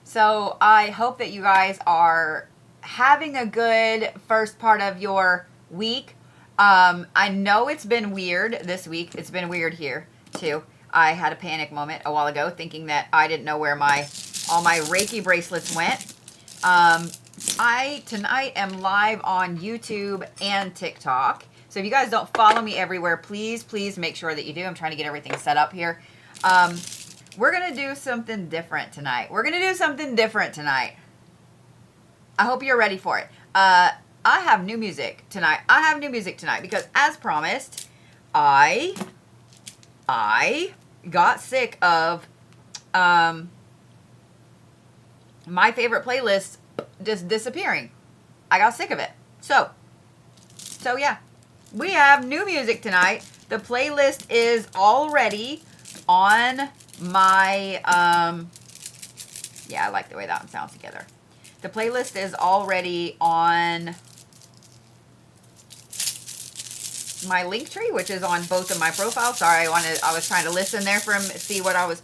So I hope that you guys are having a good first part of your week. I know it's been weird this week. It's been weird here too. I had a panic moment a while ago thinking that I didn't know where all my Reiki bracelets went. I tonight am live on YouTube and TikTok. So if you guys don't follow me everywhere, please make sure that you do. I'm trying to get everything set up here. We're going to do something different tonight. I hope you're ready for it. I have new music tonight. Because as promised, I got sick of my favorite playlist just disappearing. I got sick of it. So yeah, we have new music tonight. The playlist is already on my, yeah, I like the way that one sounds together. The playlist is already on my link tree, which is on both of my profiles. Sorry, I was trying to listen there see what I was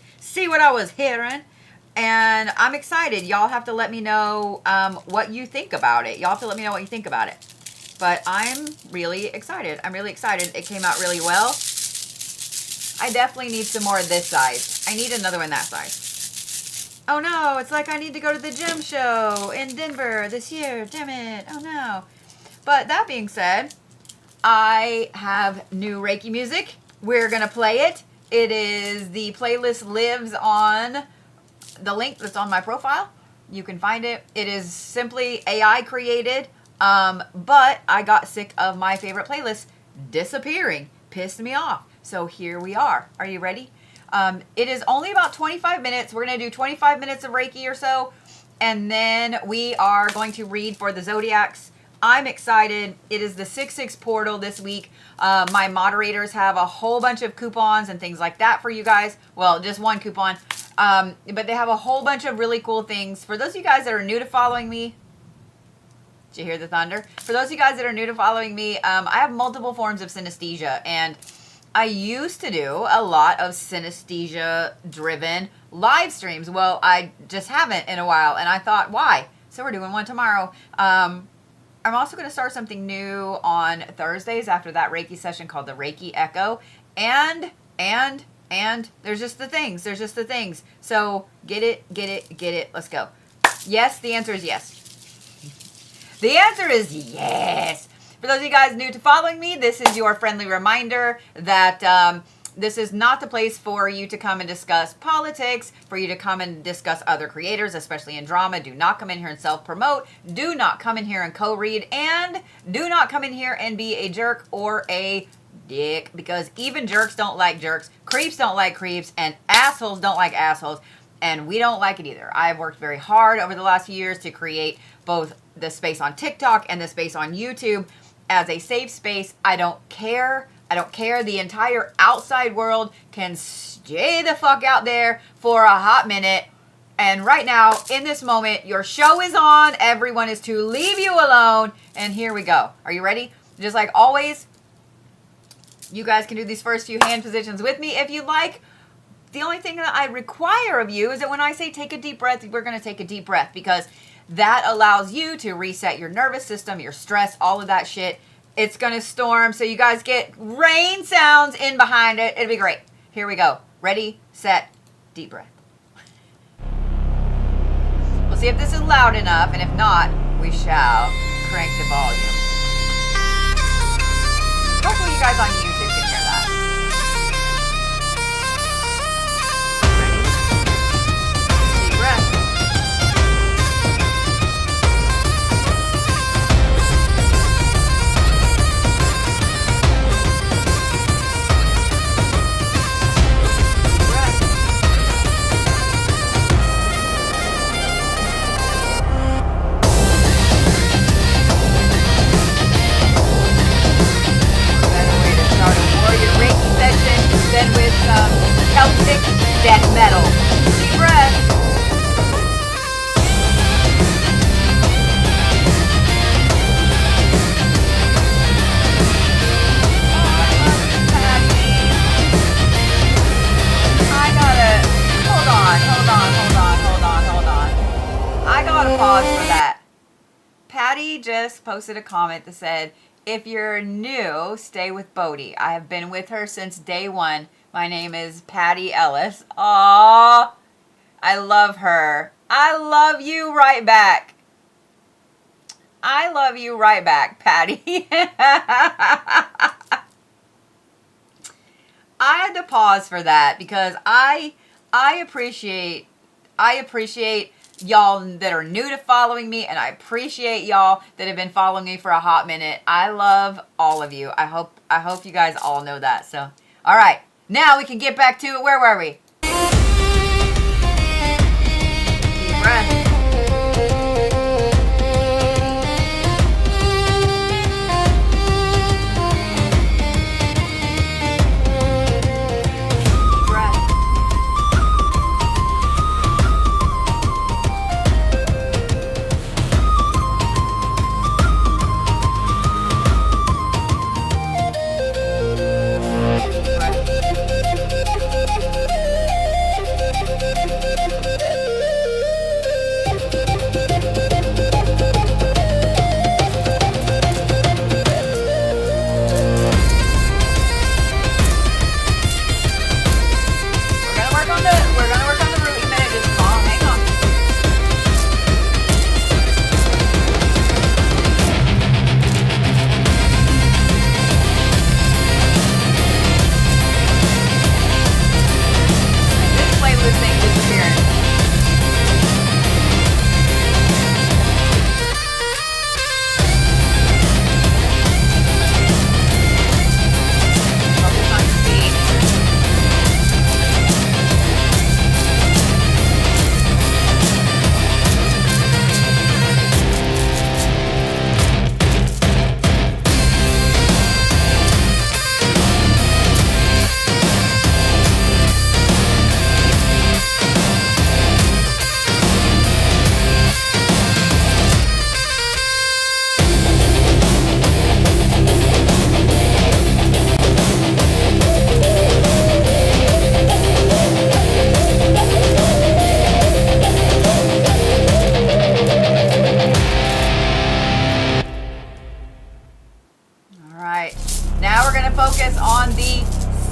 hearing. And I'm excited. Y'all have to let me know what you think about it. But I'm really excited. It came out really well. I definitely need some more of this size. I need another one that size. Oh no, it's like I need to go to the gym show in Denver this year. Damn it. Oh no. But that being said, I have new Reiki music. We're going to play it. The playlist lives on the link that's on my profile. You can find it. It is simply AI created. But I got sick of my favorite playlist disappearing. Pissed me off. So here we are. Are you ready? It is only about 25 minutes. We're going to do 25 minutes of Reiki or so. And then we are going to read for the Zodiacs. I'm excited. It is the 6/6 portal this week. My moderators have a whole bunch of coupons and things like that for you guys. Well, just one coupon. But they have a whole bunch of really cool things. For those of you guys that are new to following me, did you hear the thunder? For those of you guys that are new to following me, I have multiple forms of synesthesia. And I used to do a lot of synesthesia-driven live streams. Well, I just haven't in a while. And I thought, why? So we're doing one tomorrow. I'm also going to start something new on Thursdays after that Reiki session called the Reiki Echo. And there's just the things. So get it. Let's go. Yes, the answer is yes. The answer is yes. For those of you guys new to following me, this is your friendly reminder that this is not the place for you to come and discuss politics, for you to come and discuss other creators, especially in drama. Do not come in here and self-promote. Do not come in here and co-read. And do not come in here and be a jerk or a dick, because even jerks don't like jerks, creeps don't like creeps, and assholes don't like assholes, and we don't like it either. I've worked very hard over the last few years to create both the space on TikTok and the space on YouTube as a safe space. I don't care. The entire outside world can stay the fuck out there for a hot minute. And right now, in this moment, your show is on. Everyone is to leave you alone. And here we go. Are you ready? Just like always, you guys can do these first few hand positions with me if you like. The only thing that I require of you is that when I say take a deep breath, we're going to take a deep breath, because that allows you to reset your nervous system, your stress, all of that shit. It's going to storm, so you guys get rain sounds in behind it. It'll be great. Here we go. Ready, set, deep breath. We'll see if this is loud enough, and if not, we shall crank the volumes. Hopefully you guys on YouTube can hear that. Ready? Deep breath. Then with some Celtic death metal. Deep breath. I gotta, hold on. I gotta pause for that. Patty just posted a comment that said, if you're new, stay with Bodhi. I have been with her since day one. My name is Patty Ellis. Aww. I love her. I love you right back. I love you right back, Patty. I had to pause for that because I appreciate y'all that are new to following me, and I appreciate y'all that have been following me for a hot minute. I love all of you. I hope you guys all know that. So, all right, now we can get back to it. Where were we? Deep breath.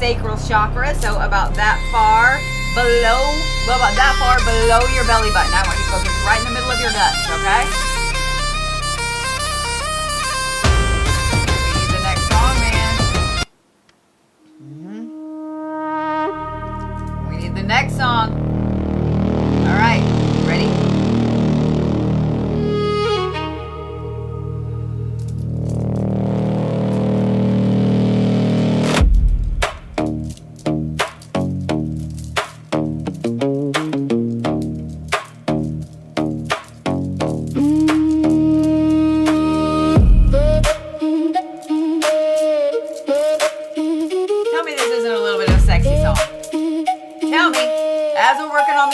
Sacral chakra, so about that far below, your belly button. I want you to focus right in the middle of your guts, okay? We need the next song, man. We need the next song. All right, ready?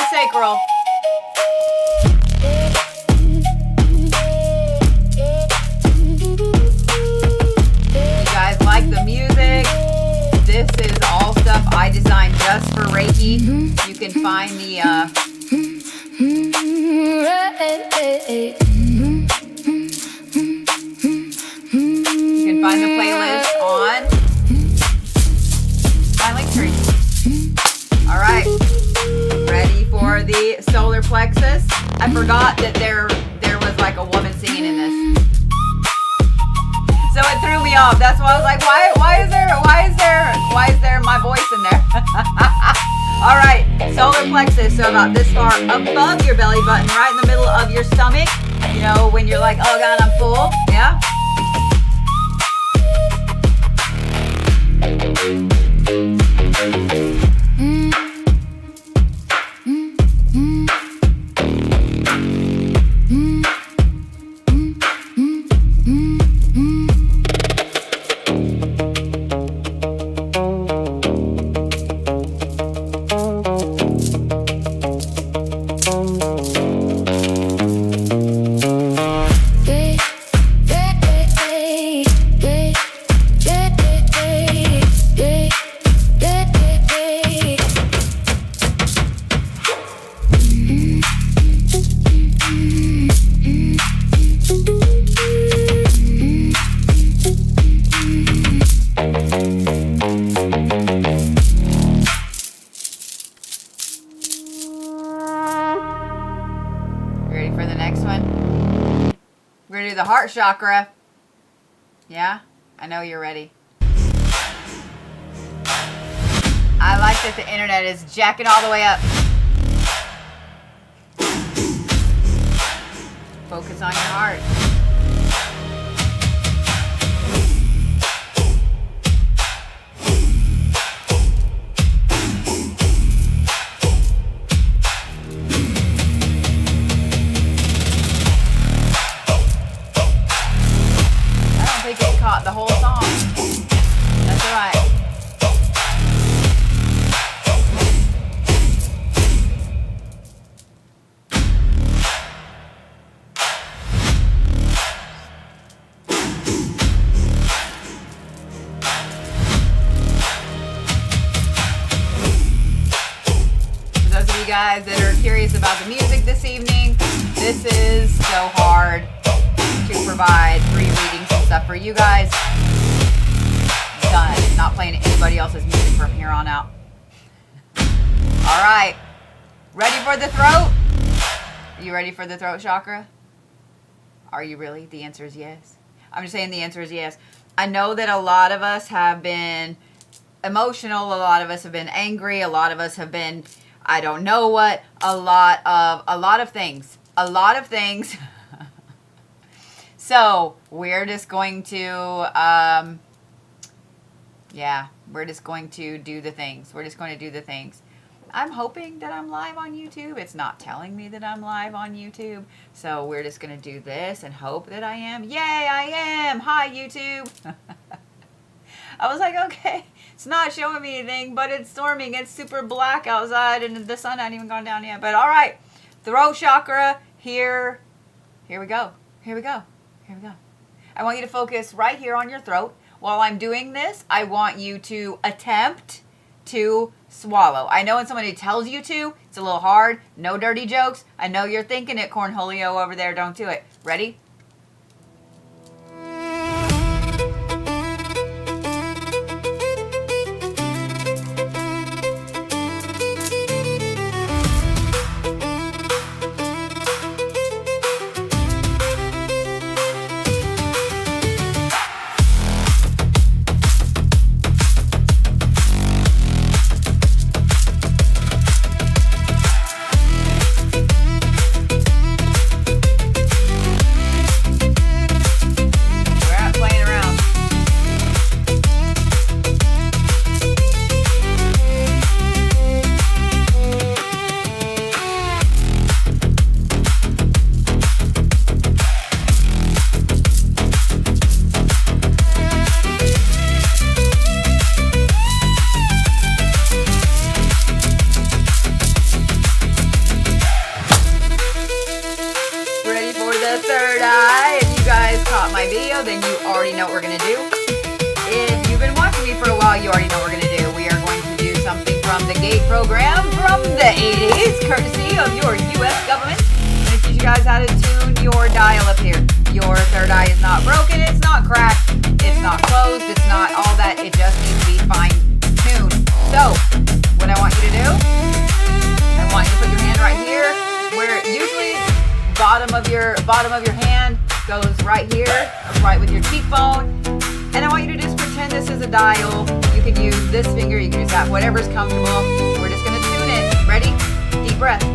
Sacral. You guys like the music? This is all stuff I designed just for Reiki. You can find the playlist on my link tree. All right. Ready for the solar plexus? I forgot that there was like a woman singing in this, so it threw me off. That's why I was like, why is there my voice in there? All right, solar plexus. So about this far above your belly button, right in the middle of your stomach. You know when you're like, oh God, I'm full. Yeah. for the next one? We're going to do the heart chakra. Yeah? I know you're ready. I like that the internet is jacking all the way up. Focus on your heart. The whole song. That's alright. For those of you guys that are curious about the music this evening, this is so hard to provide free readings and stuff for you guys. Done. Not playing anybody else's music from here on out. Alright. Ready for the throat? Are you ready for the throat chakra? Are you really? The answer is yes. I'm just saying the answer is yes. I know that a lot of us have been emotional. A lot of us have been angry. A lot of us have been, I don't know what. A lot of things. A lot of things. So we're just going to, we're just going to do the things. We're just going to do the things. I'm hoping that I'm live on YouTube. It's not telling me that I'm live on YouTube. So we're just going to do this and hope that I am. Yay, I am. Hi, YouTube. I was like, okay, it's not showing me anything, but it's storming. It's super black outside and the sun hasn't even gone down yet. But all right, throat chakra here. Here we go. Here we go. Here we go. I want you to focus right here on your throat. While I'm doing this, I want you to attempt to swallow. I know when somebody tells you to, it's a little hard. No dirty jokes. I know you're thinking it, Cornholio over there. Don't do it. Ready? Then you already know what we're going to do. If you've been watching me for a while, you already know what we're going to do. We are going to do something from the GATE program from the 80s, courtesy of your U.S. government. I'm going to teach you guys how to tune your dial up here. Your third eye is not broken, it's not cracked, it's not closed, it's not all that. It just needs to be fine-tuned. So, what I want you to do, I want you to put your hand right here, where usually bottom of your hand goes right here, right with your cheekbone. And I want you to just pretend this is a dial. You can use this finger, you can use that, whatever's comfortable. We're just gonna tune it. Ready? Deep breath.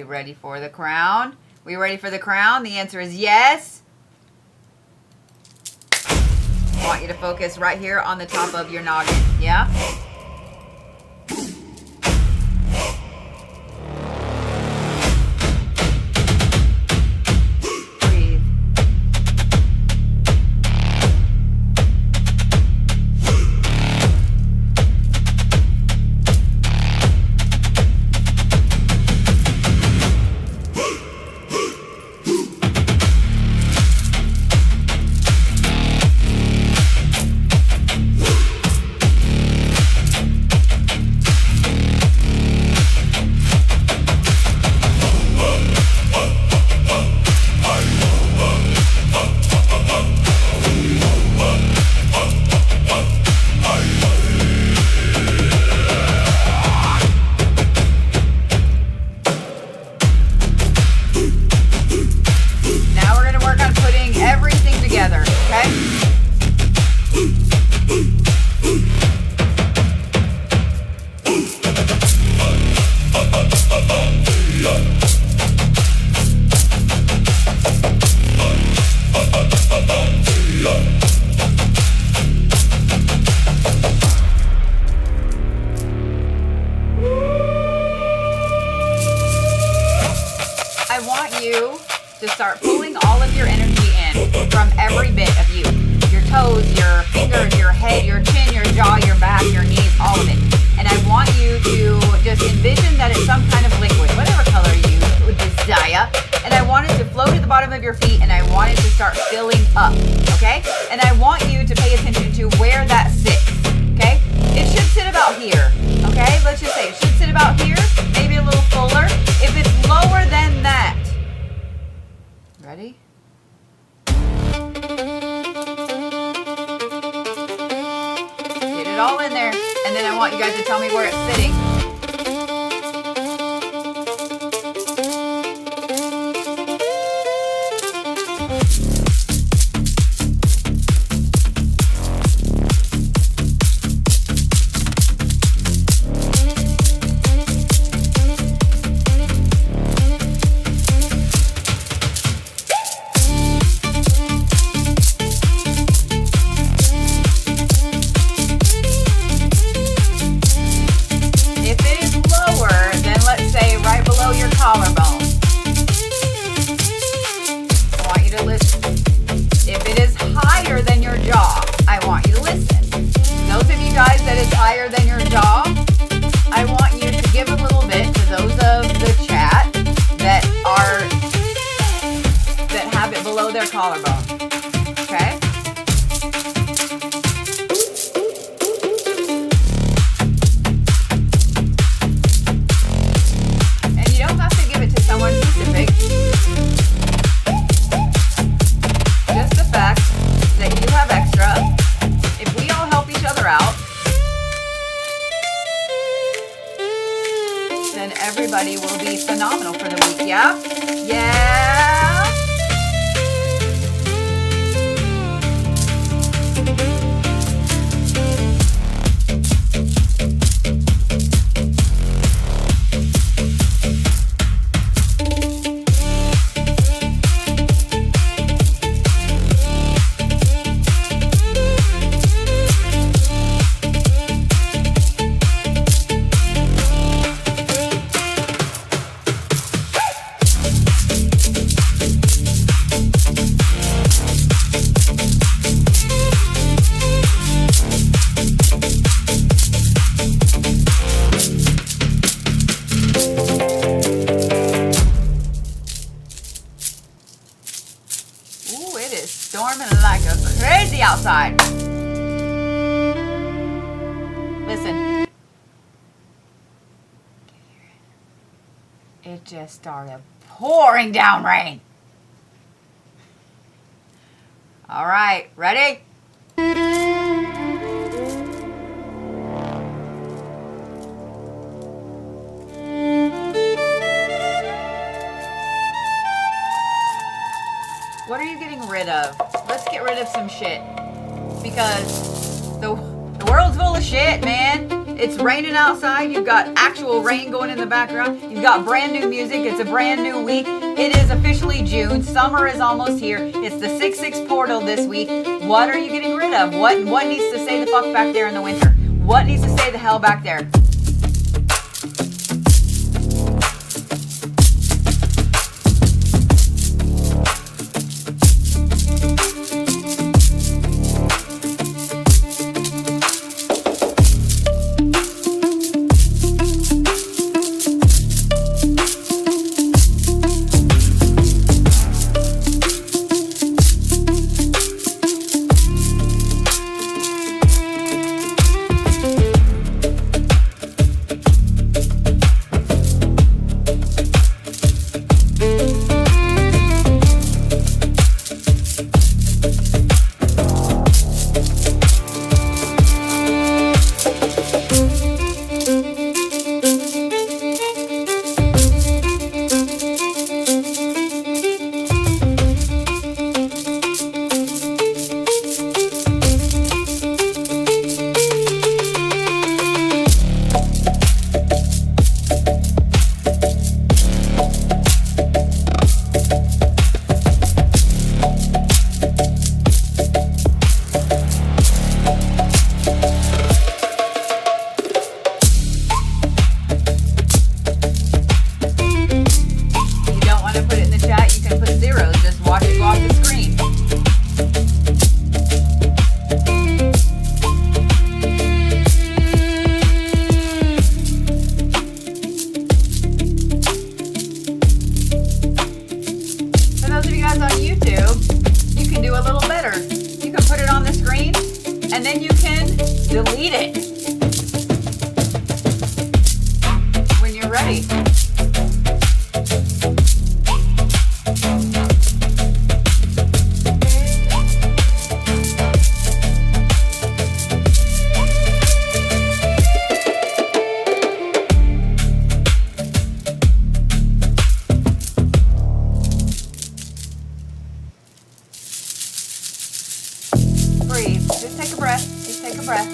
Ready for the crown? We ready for the crown? The answer is yes. I want you to focus right here on the top of your noggin. Yeah? Breathe. of your energy in from every bit of you. Your toes, your fingers, your head, your chin, your jaw, your back, your knees, all of it. And I want you to just envision that it's some kind of liquid, whatever color you would desire. And I want it to flow to the bottom of your feet, and I want it to start filling up, okay? And I want you to pay attention to where that sits, okay? It should sit about here, okay? Let's just say it should sit about here, maybe a little fuller. If it's lower than that, ready? Get it all in there, and then I want you guys to tell me where it's sitting. Everybody will be phenomenal for the week, yeah? Yeah! Outside. Listen. It just started pouring down rain. All right, ready? What are you getting rid of? Let's get rid of some shit. Because the world's full of shit, man. It's raining outside. You've got actual rain going in the background. You've got brand new music. It's a brand new week. It is officially June. Summer is almost here. It's the 6/6 portal this week. What are you getting rid of? What needs to stay the fuck back there in the winter? What needs to stay the hell back there? breathe. Just take a breath. Just take a breath.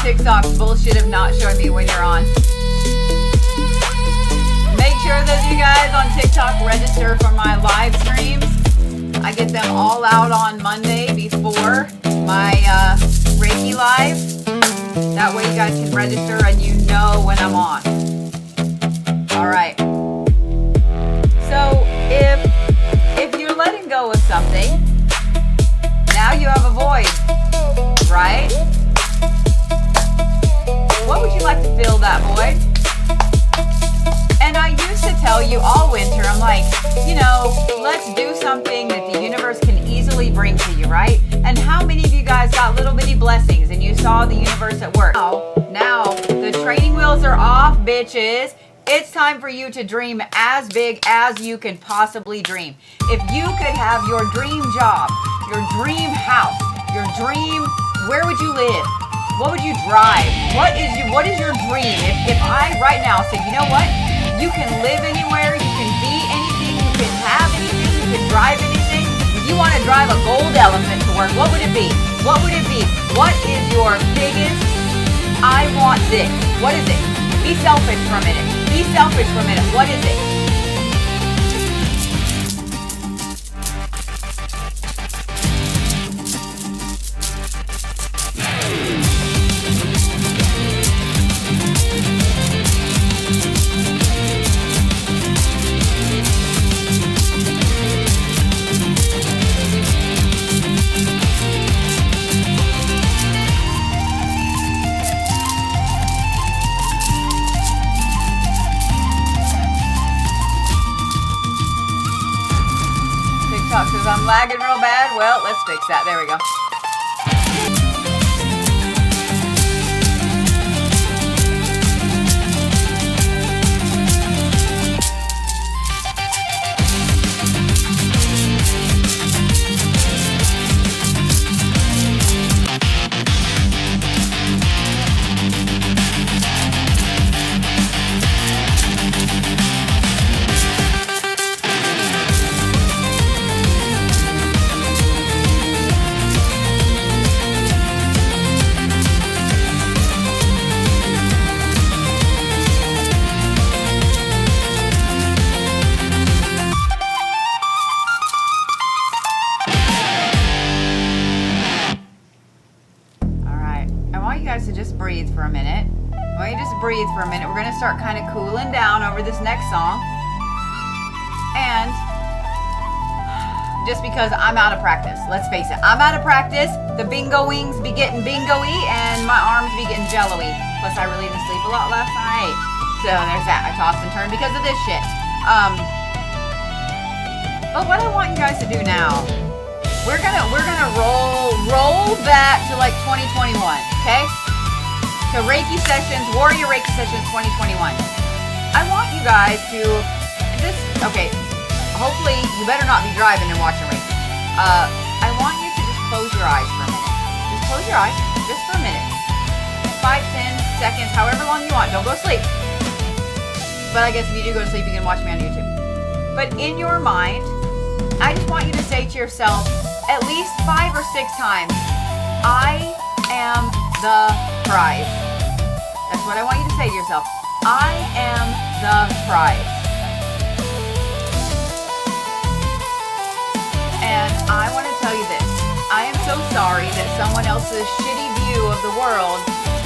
TikTok's bullshit of not showing me when you're on. Make sure that you guys on TikTok register for my live streams. I get them all out on Monday before my Reiki live. That way you guys can register and you know when I'm on. Alright. So if you're letting go of something, now you have a void, right? What would you like to fill that void? And I used to tell you all winter, I'm like, you know, let's do something that the universe can easily bring to you, right? And how many of you guys got little bitty blessings and you saw the universe at work? Now the training wheels are off, bitches. It's time for you to dream as big as you can possibly dream. If you could have your dream job, your dream house, your dream, where would you live? What would you drive? What is your dream? If I right now said, you know what? You can live anywhere, you can be anything, you can have anything, you can drive anything. If you want to drive a gold elephant to work, what would it be? What would it be? What is your biggest, I want this? What is it? Be selfish for a minute. Be selfish for a minute. What is it? Because I'm lagging real bad. Well, let's fix that. There we go. For a minute. Why don't you just breathe for a minute? We're going to start kind of cooling down over this next song. And just because I'm out of practice, let's face it, I'm out of practice. The bingo wings be getting bingo-y and my arms be getting jello-y. Plus I really didn't sleep a lot last night. So there's that. I tossed and turned because of this shit. But what I want you guys to do now, we're gonna roll back to like 2021, okay? To Reiki Sessions, Warrior Reiki Sessions 2021. I want you guys to this, okay, hopefully you better not be driving and watching Reiki. I want you to just close your eyes for a minute. Just close your eyes, just for a minute. 5, 10 seconds, however long you want. Don't go to sleep. But I guess if you do go to sleep, you can watch me on YouTube. But in your mind, I just want you to say to yourself at least 5 or 6 times, I am the prize. That's what I want you to say to yourself. I am the prize. And I want to tell you this. I am so sorry that someone else's shitty view of the world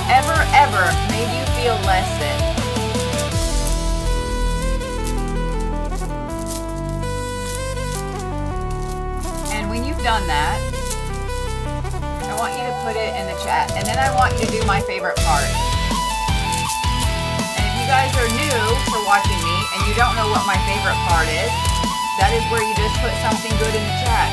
ever made you feel less than. And when you've done that, I want you to put it in the chat. And then I want you to do my favorite part. And if you guys are new for watching me and you don't know what my favorite part is, that is where you just put something good in the chat.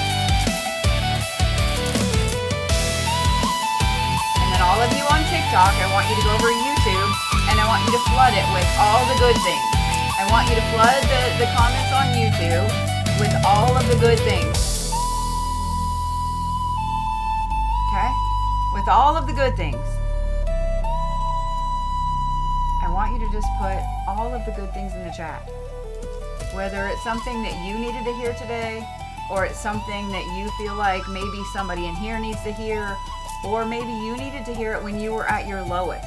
And then all of you on TikTok, I want you to go over to YouTube and I want you to flood it with all the good things. I want you to flood the comments on YouTube with all of the good things. Okay? With all of the good things. I want you to just put all of the good things in the chat. Whether it's something that you needed to hear today, or it's something that you feel like maybe somebody in here needs to hear, or maybe you needed to hear it when you were at your lowest.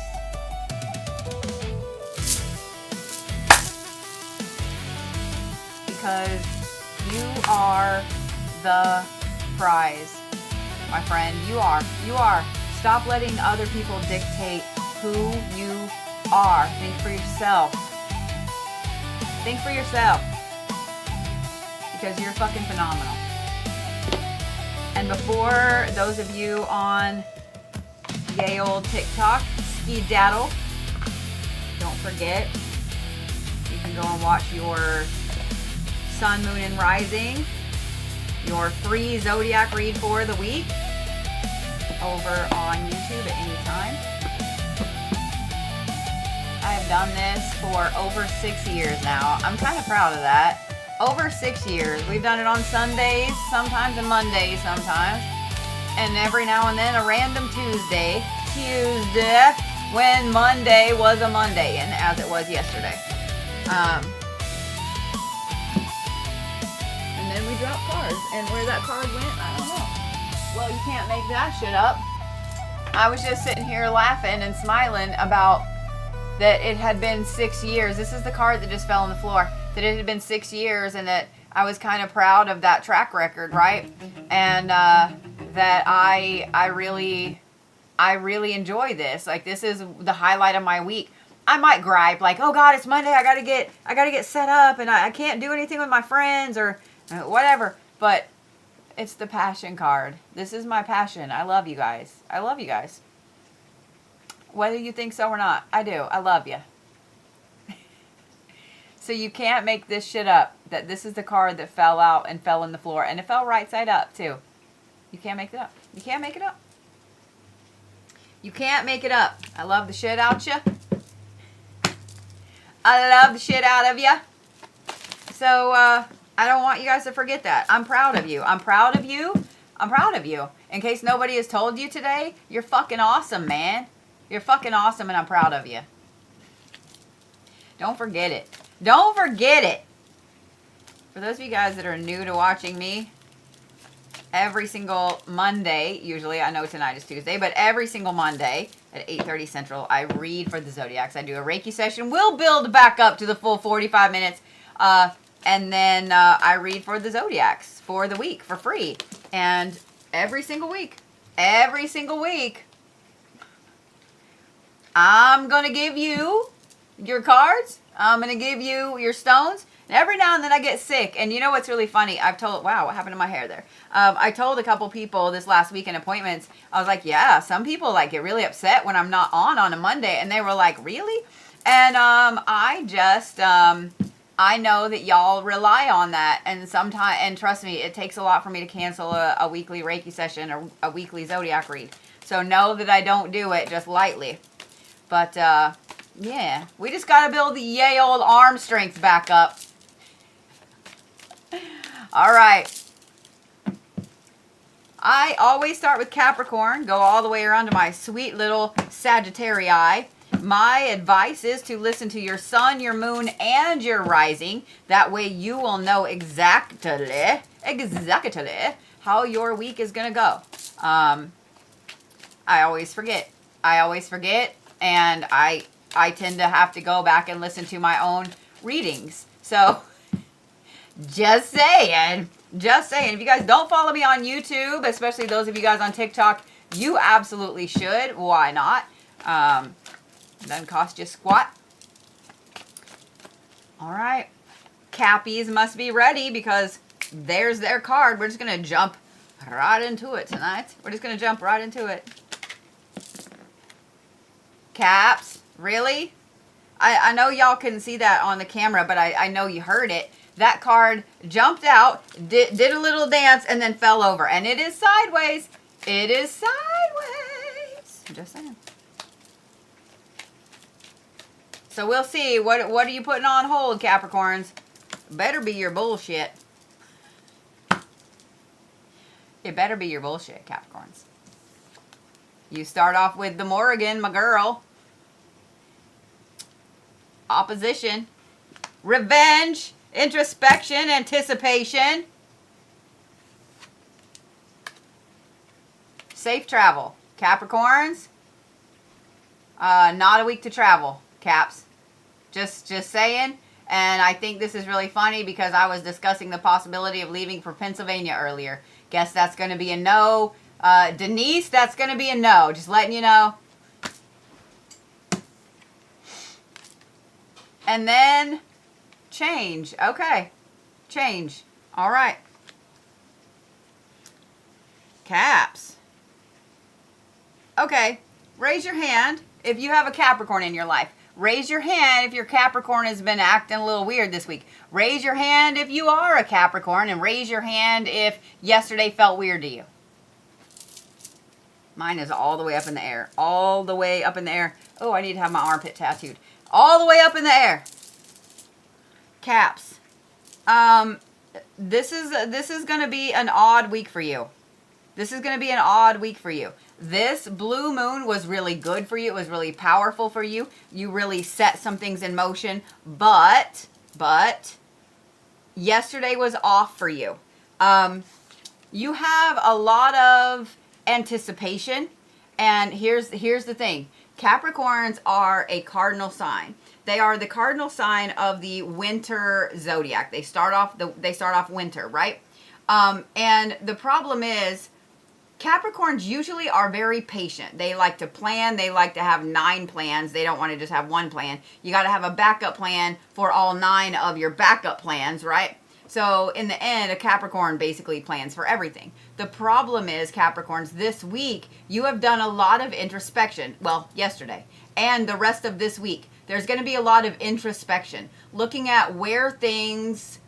Because you are the prize, my friend. You are. You are. Stop letting other people dictate who you are. Think for yourself. Think for yourself. Because you're fucking phenomenal. And before those of you on yay old TikTok skedaddle, don't forget, you can go and watch your Sun, Moon, and Rising, your free Zodiac read for the week over on YouTube at any time. I have done this for over 6 years now. I'm kind of proud of that. Over 6 years. We've done it on Sundays, sometimes, and Mondays sometimes. And every now and then a random Tuesday, when Monday was a Monday, and as it was yesterday. And then we dropped cards. And where that card went, I don't know. Well, you can't make that shit up. I was just sitting here laughing and smiling about that it had been 6 years. This is the card that just fell on the floor. That it had been 6 years and that I was kind of proud of that track record, right? And that I really enjoy this. Like, this is the highlight of my week. I might gripe like, oh God, it's Monday. I gotta get set up and I can't do anything with my friends or whatever. But it's the passion card. This is my passion. I love you guys. I love you guys. Whether you think so or not, I do. I love you. So you can't make this shit up. That this is the card that fell out and fell on the floor. And it fell right side up, too. You can't make it up. You can't make it up. You can't make it up. I love the shit out you. I love the shit out of you. So, I don't want you guys to forget that. I'm proud of you. I'm proud of you. I'm proud of you. In case nobody has told you today, you're fucking awesome, man. You're fucking awesome and I'm proud of you. Don't forget it. Don't forget it. For those of you guys that are new to watching me, every single Monday, usually, I know tonight is Tuesday, but every single Monday at 8:30 Central, I read for the Zodiacs. I do a Reiki session. We'll build back up to the full 45 minutes. And then I read for the Zodiacs for the week for free. And every single week, I'm going to give you your cards. I'm going to give you your stones. And every now and then I get sick. And you know what's really funny? Wow, what happened to my hair there? I told a couple people this last week in appointments, I was like, yeah, some people like get really upset when I'm not on a Monday. And they were like, really? And I know that y'all rely on that. And sometimes, and trust me, it takes a lot for me to cancel a weekly Reiki session or a weekly Zodiac read. So know that I don't do it just lightly. But, yeah, we just got to build the yay old arm strength back up. All right. I always start with Capricorn, go all the way around to my sweet little Sagittarius. My advice is to listen to your sun, your moon, and your rising. That way you will know exactly how your week is going to go. I always forget. And I tend to have to go back and listen to my own readings. So, just saying. If you guys don't follow me on YouTube, especially those of you guys on TikTok, you absolutely should. Why not? Doesn't cost you squat. All right. Cappies must be ready because there's their card. We're just going to jump right into it tonight. Caps, really? I know y'all couldn't see that on the camera, but I know you heard it. That card jumped out, did a little dance, and then fell over. And it is sideways. Just saying. So we'll see. What are you putting on hold, Capricorns? Better be your bullshit. It better be your bullshit, Capricorns. You start off with the Morrigan, my girl. Opposition. Revenge. Introspection. Anticipation. Safe travel. Capricorns. Not a week to travel, Caps. Just saying. And I think this is really funny because I was discussing the possibility of leaving for Pennsylvania earlier. Guess that's going to be a no. Denise, that's going to be a no. Just letting you know. And then change. Okay. Change. All right. Caps. Okay. Raise your hand if you have a Capricorn in your life. Raise your hand if your Capricorn has been acting a little weird this week. Raise your hand if you are a Capricorn, and raise your hand if yesterday felt weird to you. Mine is all the way up in the air. All the way up in the air. Oh, I need to have my armpit tattooed. All the way up in the air. Caps. This is going to be an odd week for you. This blue moon was really good for you. It was really powerful for you. You really set some things in motion. But yesterday was off for you. You have a lot of anticipation. And here's the thing. Capricorns are a cardinal sign. They are the cardinal sign of the winter zodiac. They start off winter, right? And the problem is, Capricorns usually are very patient. They like to plan. They like to have 9 plans. They don't want to just have one plan. You got to have a backup plan for all 9 of your backup plans, right? So in the end, a Capricorn basically plans for everything. The problem is, Capricorns, this week, you have done a lot of introspection. Well, yesterday. And the rest of this week. There's going to be a lot of introspection. Looking at where things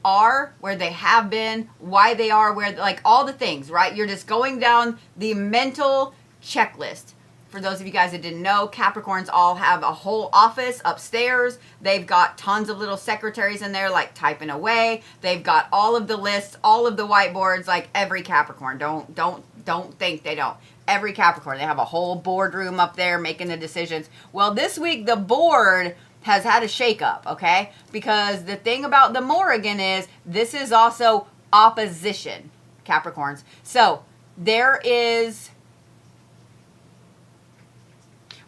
are, where they have been, why they are, where, like, all the things, right? You're just going down the mental checklist. For those of you guys that didn't know, Capricorns all have a whole office upstairs. They've got tons of little secretaries in there, like, typing away. They've got all of the lists, all of the whiteboards, like every Capricorn. Don't think they don't. Every Capricorn, they have a whole boardroom up there making the decisions. Well, this week, the board has had a shakeup, okay? Because the thing about the Morrigan is this is also opposition, Capricorns. So there is...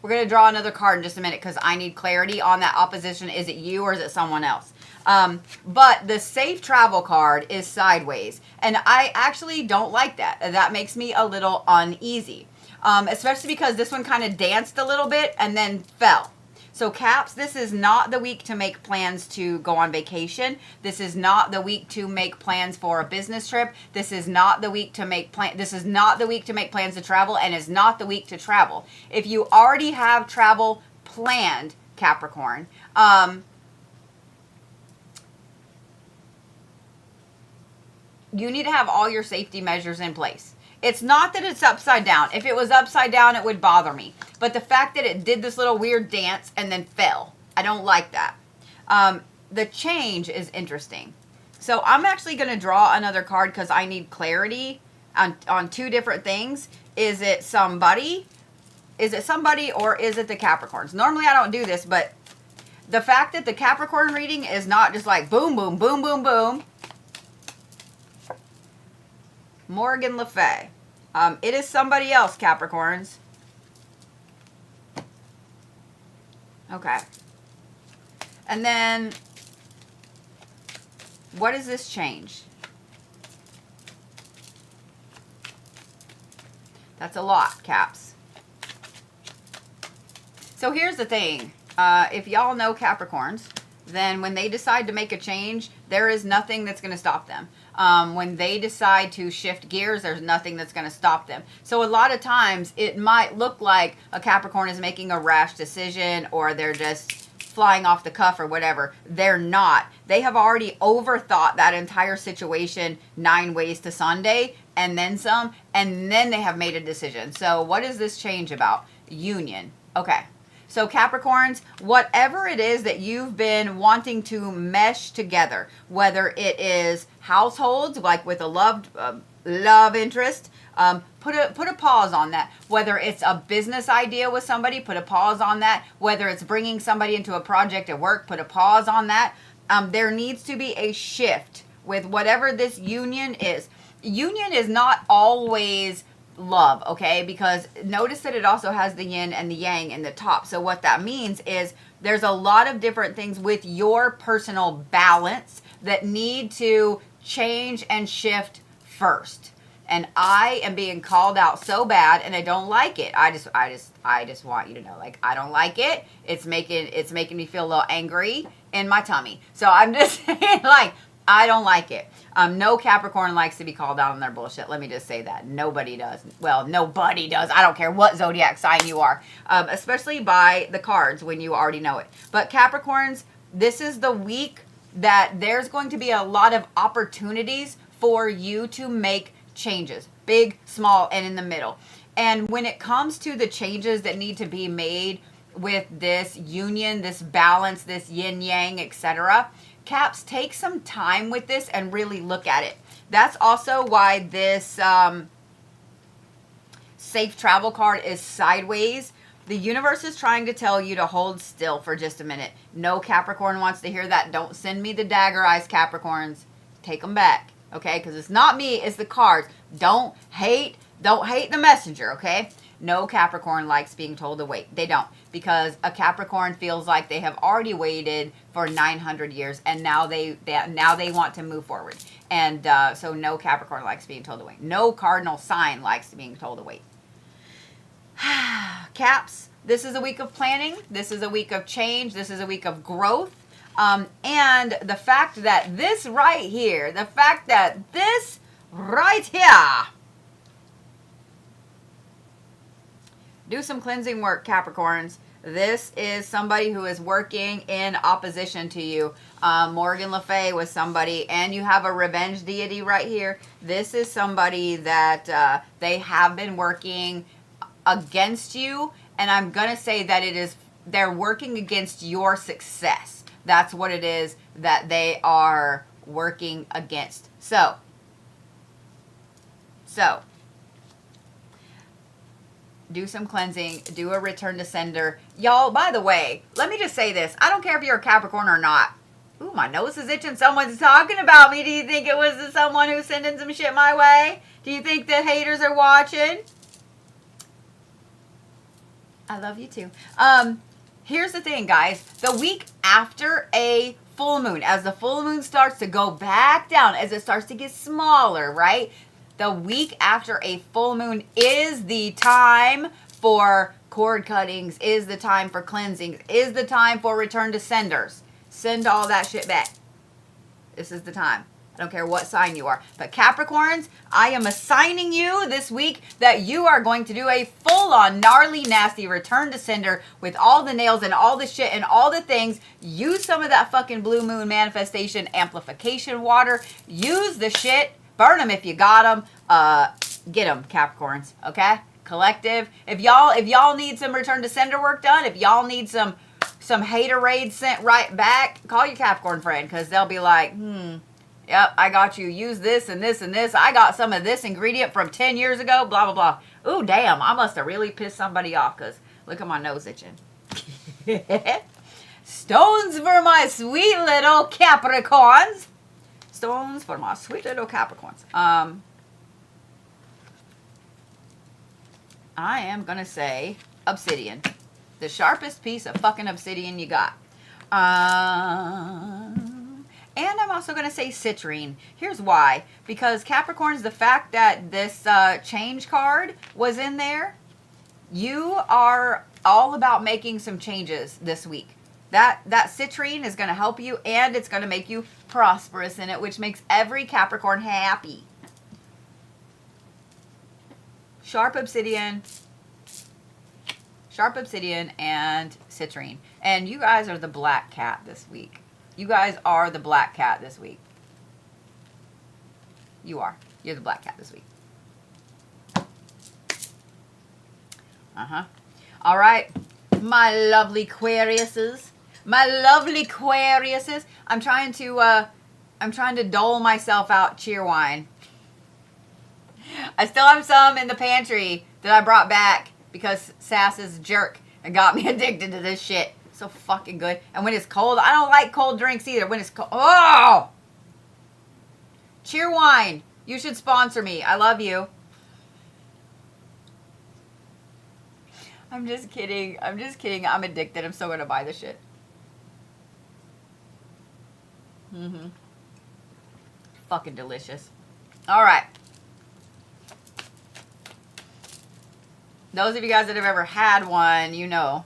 We're going to draw another card in just a minute because I need clarity on that opposition. Is it you or is it someone else? But the safe travel card is sideways. And I actually don't like that. That makes me a little uneasy. Especially because this one kind of danced a little bit and then fell. So Caps, this is not the week to make plans to go on vacation. This is not the week to make plans for a business trip. This is not the week to make plans to travel, and is not the week to travel. If you already have travel planned, Capricorn, you need to have all your safety measures in place. It's not that it's upside down. If it was upside down, it would bother me. But the fact that it did this little weird dance and then fell, I don't like that. The change is interesting. So I'm actually going to draw another card because I need clarity on two different things. Is it somebody? Is it somebody or is it the Capricorns? Normally I don't do this, but the fact that the Capricorn reading is not just like boom, boom, boom, boom, boom. Morgan Le Fay. It is somebody else, Capricorns. Okay. And then, what does this change? That's a lot, Caps. So here's the thing. If y'all know Capricorns, then when they decide to make a change, there is nothing that's going to stop them. When they decide to shift gears, there's nothing that's going to stop them. So a lot of times it might look like a Capricorn is making a rash decision or they're just flying off the cuff or whatever. They're not. They have already overthought that entire situation 9 ways to Sunday and then some, and then they have made a decision. So what is this change about? Union. Okay. So Capricorns, whatever it is that you've been wanting to mesh together, whether it is households, like with a love interest, put a pause on that. Whether it's a business idea with somebody, put a pause on that. Whether it's bringing somebody into a project at work, put a pause on that. There needs to be a shift with whatever this union is. Union is not always love, okay? Because notice that it also has the yin and the yang in the top. So what that means is there's a lot of different things with your personal balance that need to change and shift first. And I am being called out so bad and I don't like it. I just want you to know, like, I don't like it. It's making me feel a little angry in my tummy. So I'm just saying, like, I don't like it. No Capricorn likes to be called out on their bullshit. Let me just say that. Nobody does. Well, nobody does. I don't care what zodiac sign you are. Especially by the cards when you already know it. But Capricorns, this is the week that there's going to be a lot of opportunities for you to make changes. Big, small, and in the middle. And when it comes to the changes that need to be made with this union, this balance, this yin-yang, etc., Caps, take some time with this and really look at it. That's also why this safe travel card is sideways. The universe is trying to tell you to hold still for just a minute. No Capricorn wants to hear that. Don't send me the dagger eyes, Capricorns. Take them back, okay? Because it's not me, it's the cards. Don't hate the messenger, okay? No Capricorn likes being told to wait. They don't. Because a Capricorn feels like they have already waited for 900 years and now they want to move forward. And so no Capricorn likes being told to wait. No cardinal sign likes being told to wait. Caps, this is a week of planning. This is a week of change. This is a week of growth. And the fact that this right here, do some cleansing work, Capricorns. This is somebody who is working in opposition to you. Morgan Le Fay was somebody, and you have a revenge deity right here. This is somebody that they have been working against you, and I'm going to say that they're working against your success. That's what it is that they are working against. So do some cleansing, do a return to sender. Y'all, by the way, let me just say this. I don't care if you're a Capricorn or not. Ooh, my nose is itching. Someone's talking about me. Do you think it was someone who's sending some shit my way? Do you think the haters are watching? I love you too. Here's the thing, guys. The week after a full moon, as the full moon starts to go back down, as it starts to get smaller, right? The week after a full moon is the time for cord cuttings, is the time for cleansings, is the time for return to senders. Send all that shit back. This is the time. I don't care what sign you are. But Capricorns, I am assigning you this week that you are going to do a full-on gnarly, nasty return to sender with all the nails and all the shit and all the things. Use some of that fucking blue moon manifestation amplification water. Use the shit. Burn them if you got them. Get them, Capricorns. Okay? Collective. If y'all need some return to sender work done, if y'all need some haterade sent right back, call your Capricorn friend, because they'll be like, Yep, I got you. Use this and this and this. I got some of this ingredient from 10 years ago, blah, blah, blah. Ooh, damn, I must have really pissed somebody off because look at my nose itching. Stones for my sweet little Capricorns. Stones for my sweet little Capricorns. I am going to say obsidian. The sharpest piece of fucking obsidian you got. And I'm also going to say citrine. Here's why. Because Capricorns, the fact that this change card was in there, you are all about making some changes this week. That citrine is going to help you, and it's going to make you prosperous in it, which makes every Capricorn happy. Sharp obsidian, and citrine. And you guys are the black cat this week. You guys are the black cat this week. You are. You're the black cat this week. All right. My lovely Aquariuses. My lovely Aquariuses. I'm trying to dole myself out cheer wine. I still have some in the pantry that I brought back because Sass is a jerk and got me addicted to this shit. So fucking good. And when it's cold, I don't like cold drinks either. When it's cold, oh! Cheer wine. You should sponsor me. I love you. I'm just kidding. I'm I'm addicted. I'm still going to buy this shit. Fucking delicious. All right. Those of you guys that have ever had one, you know.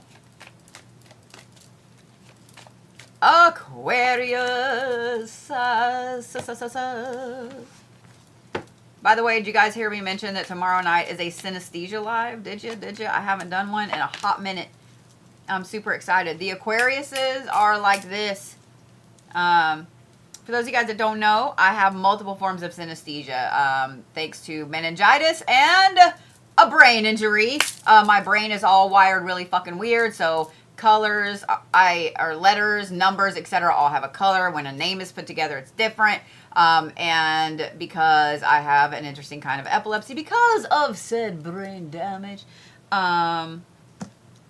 Aquarius. By the way, did you guys hear me mention that tomorrow night is a synesthesia live? Did you? I haven't done one in a hot minute. I'm super excited. The Aquariuses are like this. For those of you guys that don't know, I have multiple forms of synesthesia, thanks to meningitis and a brain injury. My brain is all wired really fucking weird, so colors, or letters, numbers, etc. all have a color. When a name is put together, it's different. And because I have an interesting kind of epilepsy because of said brain damage,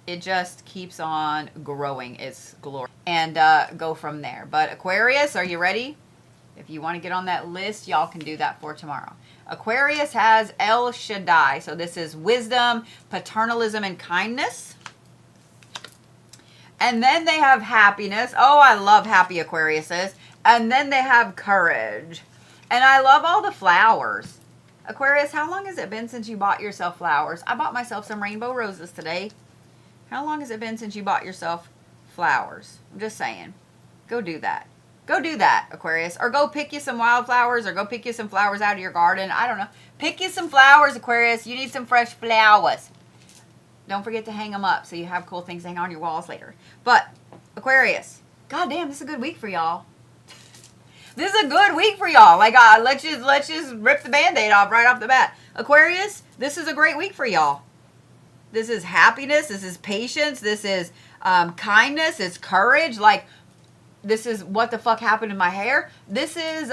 it just keeps on growing. It's glory. And go from there. But Aquarius, are you ready? If you want to get on that list, y'all can do that for tomorrow. Aquarius has El Shaddai. So this is wisdom, paternalism, and kindness. And then they have happiness. Oh, I love happy Aquariuses. And then they have courage. And I love all the flowers. Aquarius, how long has it been since you bought yourself flowers? I bought myself some rainbow roses today. How long has it been since you bought yourself flowers? I'm just saying. Go do that. Go do that, Aquarius. Or go pick you some wildflowers, or go pick you some flowers out of your garden. I don't know. Pick you some flowers, Aquarius. You need some fresh flowers. Don't forget to hang them up so you have cool things to hang on your walls later. But, Aquarius, goddamn, this is a good week for y'all. This is a good week for y'all. Like, let's just rip the Band-Aid off right off the bat. Aquarius, this is a great week for y'all. This is happiness. This is patience. This is kindness. It's courage. Like, this is what the fuck happened in my hair. This is,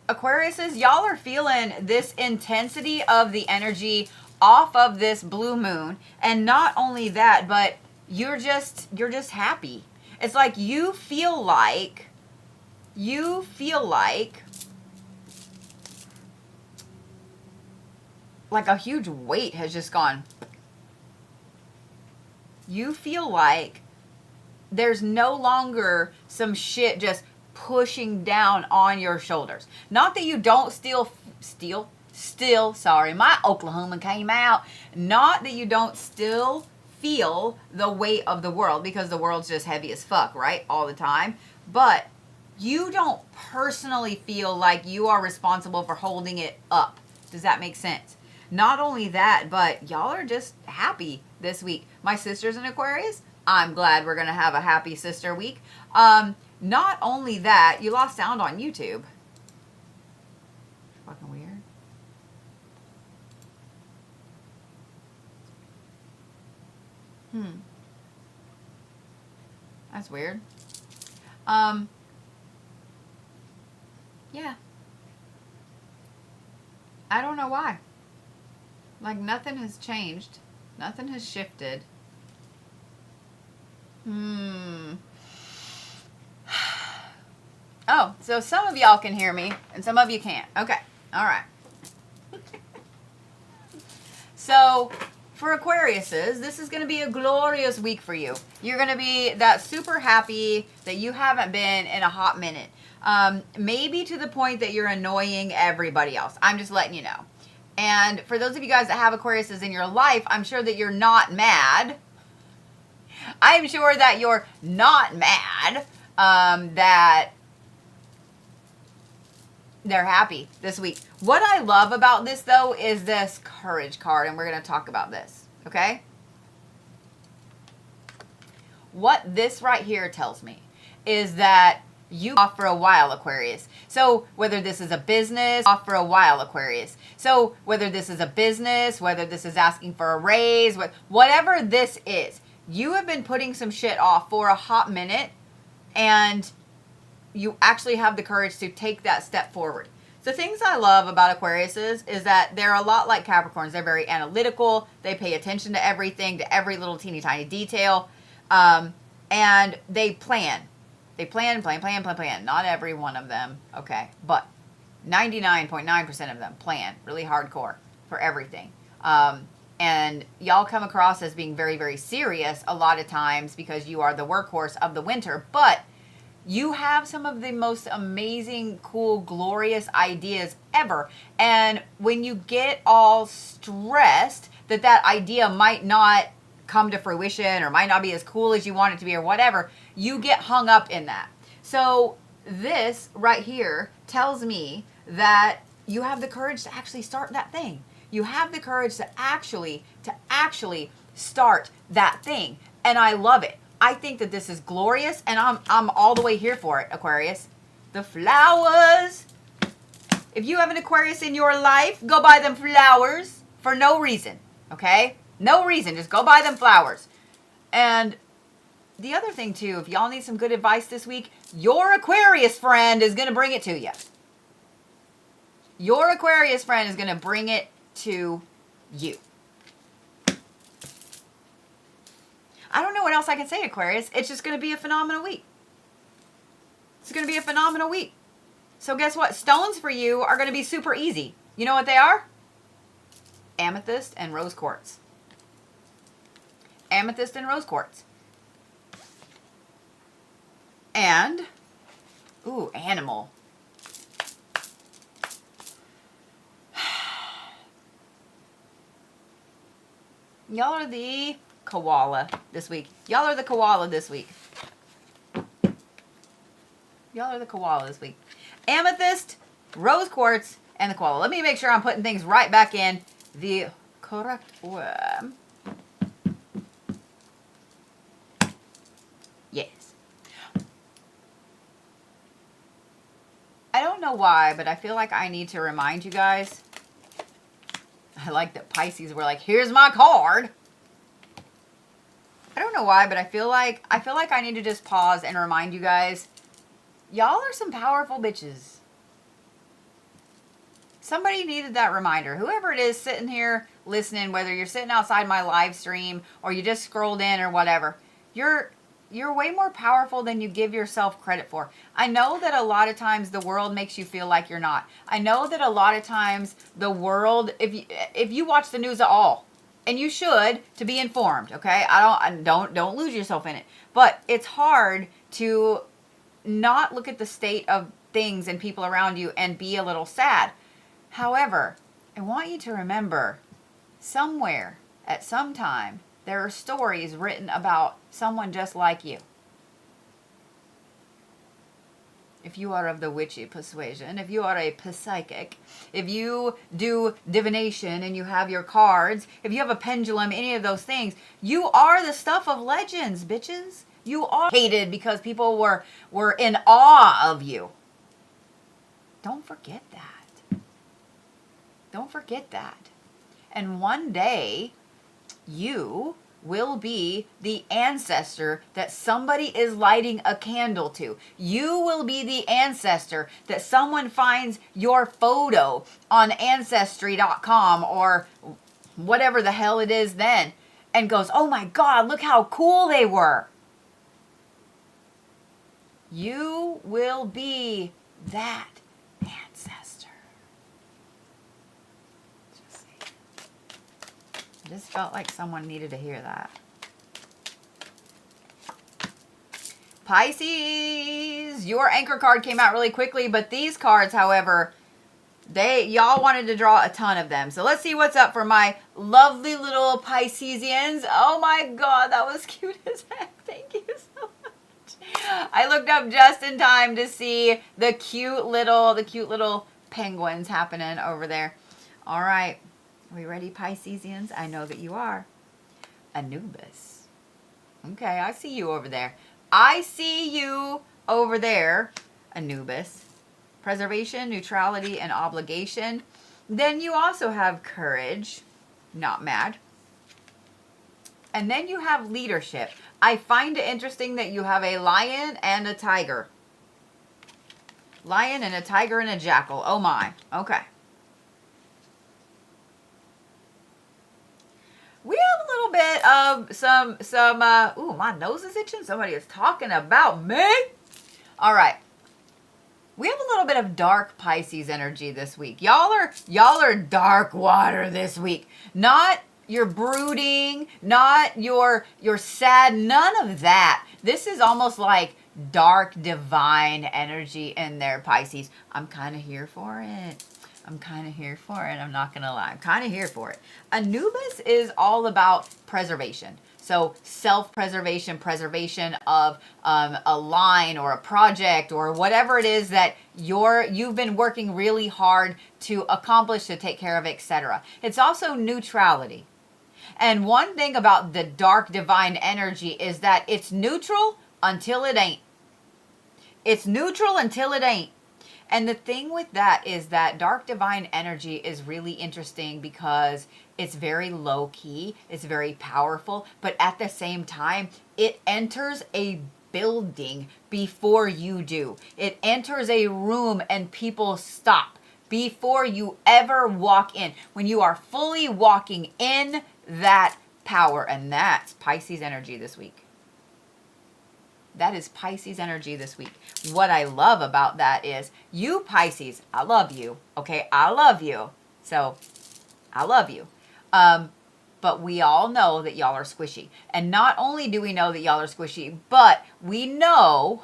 Aquariuses, y'all are feeling this intensity of the energy off of this blue moon. And not only that, but you're just happy. It's like you feel like a huge weight has just gone. You feel like there's no longer some shit just pushing down on your shoulders. Not that you don't still, sorry, my Oklahoma came out. Not that you don't still feel the weight of the world, because the world's just heavy as fuck, right? All the time. But you don't personally feel like you are responsible for holding it up. Does that make sense? Not only that, but y'all are just happy this week. My sister's an Aquarius. I'm glad we're going to have a happy sister week. Not only that, you lost sound on YouTube. Fucking weird. That's weird. Yeah. I don't know why. Like, nothing has changed. Nothing has shifted. Oh, so some of y'all can hear me and some of you can't. Okay. All right. So, for Aquariuses, this is going to be a glorious week for you. You're going to be that super happy that you haven't been in a hot minute. Maybe to the point that you're annoying everybody else. I'm just letting you know. And for those of you guys that have Aquariuses in your life, I'm sure that you're not mad. I'm sure that you're not mad that they're happy this week. What I love about this, though, is this courage card, and we're going to talk about this, okay? What this right here tells me is that you off for a while, Aquarius. So whether this is a business, off for a while, Aquarius. So whether this is a business, whether this is asking for a raise, whatever this is, you have been putting some shit off for a hot minute, and you actually have the courage to take that step forward. The things I love about Aquariuses is that they're a lot like Capricorns. They're very analytical. They pay attention to everything, to every little teeny tiny detail. And they plan. They plan. Not every one of them, okay, but 99.9% of them plan really hardcore for everything. And y'all come across as being very, very serious a lot of times because you are the workhorse of the winter, but you have some of the most amazing, cool, glorious ideas ever. And when you get all stressed that idea might not come to fruition or might not be as cool as you want it to be or whatever, you get hung up in that. So this right here tells me that you have the courage to actually start that thing. You have the courage to actually start that thing. And I love it. I think that this is glorious, and I'm all the way here for it, Aquarius. The flowers. If you have an Aquarius in your life, go buy them flowers for no reason, okay? No reason. Just go buy them flowers. And the other thing, too, if y'all need some good advice this week, your Aquarius friend is going to bring it to you. Your Aquarius friend is going to bring it to you. I don't know what else I can say, Aquarius. It's just going to be a phenomenal week. It's going to be a phenomenal week. So guess what? Stones for you are going to be super easy. You know what they are? Amethyst and rose quartz. Amethyst and rose quartz. And, ooh, animal. Y'all are the koala this week. Y'all are the koala this week. Y'all are the koala this week. Amethyst, rose quartz, and the koala. Let me make sure I'm putting things right back in the correct order. Yes. I don't know why, but I feel like I need to remind you guys. I like that Pisces were like, here's my card. I don't know why, but I feel like I need to just pause and remind you guys, y'all are some powerful bitches. Somebody needed that reminder. Whoever it is sitting here listening, whether you're sitting outside my live stream or you just scrolled in or whatever, you're way more powerful than you give yourself credit for. I know that a lot of times the world makes you feel like you're not. I know that a lot of times the world, if you watch the news at all, and you should, to be informed, okay? Don't lose yourself in it. But it's hard to not look at the state of things and people around you and be a little sad. However, I want you to remember, somewhere, at some time, there are stories written about someone just like you. If you are of the witchy persuasion, if you are a psychic, if you do divination and you have your cards, if you have a pendulum, any of those things, you are the stuff of legends, bitches. You are hated because people were in awe of you. Don't forget that. Don't forget that. And one day, you will be the ancestor that somebody is lighting a candle to. You will be the ancestor that someone finds your photo on Ancestry.com or whatever the hell it is then and goes, oh my God, look how cool they were. You will be that ancestor. I just felt like someone needed to hear that. Pisces, your anchor card came out really quickly, but these cards, however, y'all wanted to draw a ton of them. So let's see what's up for my lovely little Piscesians. Oh my God, that was cute as heck. Thank you so much. I looked up just in time to see the cute little penguins happening over there. All right. Are we ready, Piscesians? I know that you are. Anubis. Okay, I see you over there. I see you over there, Anubis. Preservation, neutrality, and obligation. Then you also have courage, not mad. And then you have leadership. I find it interesting that you have a lion and a tiger. Lion and a tiger and a jackal. Oh my. Okay. We have a little bit of ooh, my nose is itching. Somebody is talking about me. All right. We have a little bit of dark Pisces energy this week. Y'all are dark water this week. Not your brooding, not your sad, none of that. This is almost like dark divine energy in there, Pisces. I'm kind of here for it. I'm not going to lie. I'm kind of here for it. Anubis is all about preservation. So self-preservation, preservation of a line or a project or whatever it is that you've been working really hard to accomplish, to take care of, etc. It's also neutrality. And one thing about the dark divine energy is that it's neutral until it ain't. It's neutral until it ain't. And the thing with that is that dark divine energy is really interesting because it's very low key, it's very powerful, but at the same time, it enters a building before you do. It enters a room and people stop before you ever walk in. When you are fully walking in that power, and that's Pisces energy this week. That is Pisces energy this week. What I love about that is you Pisces, I love you. Okay, I love you. So, I love you. But we all know that y'all are squishy. And not only do we know that y'all are squishy, but we know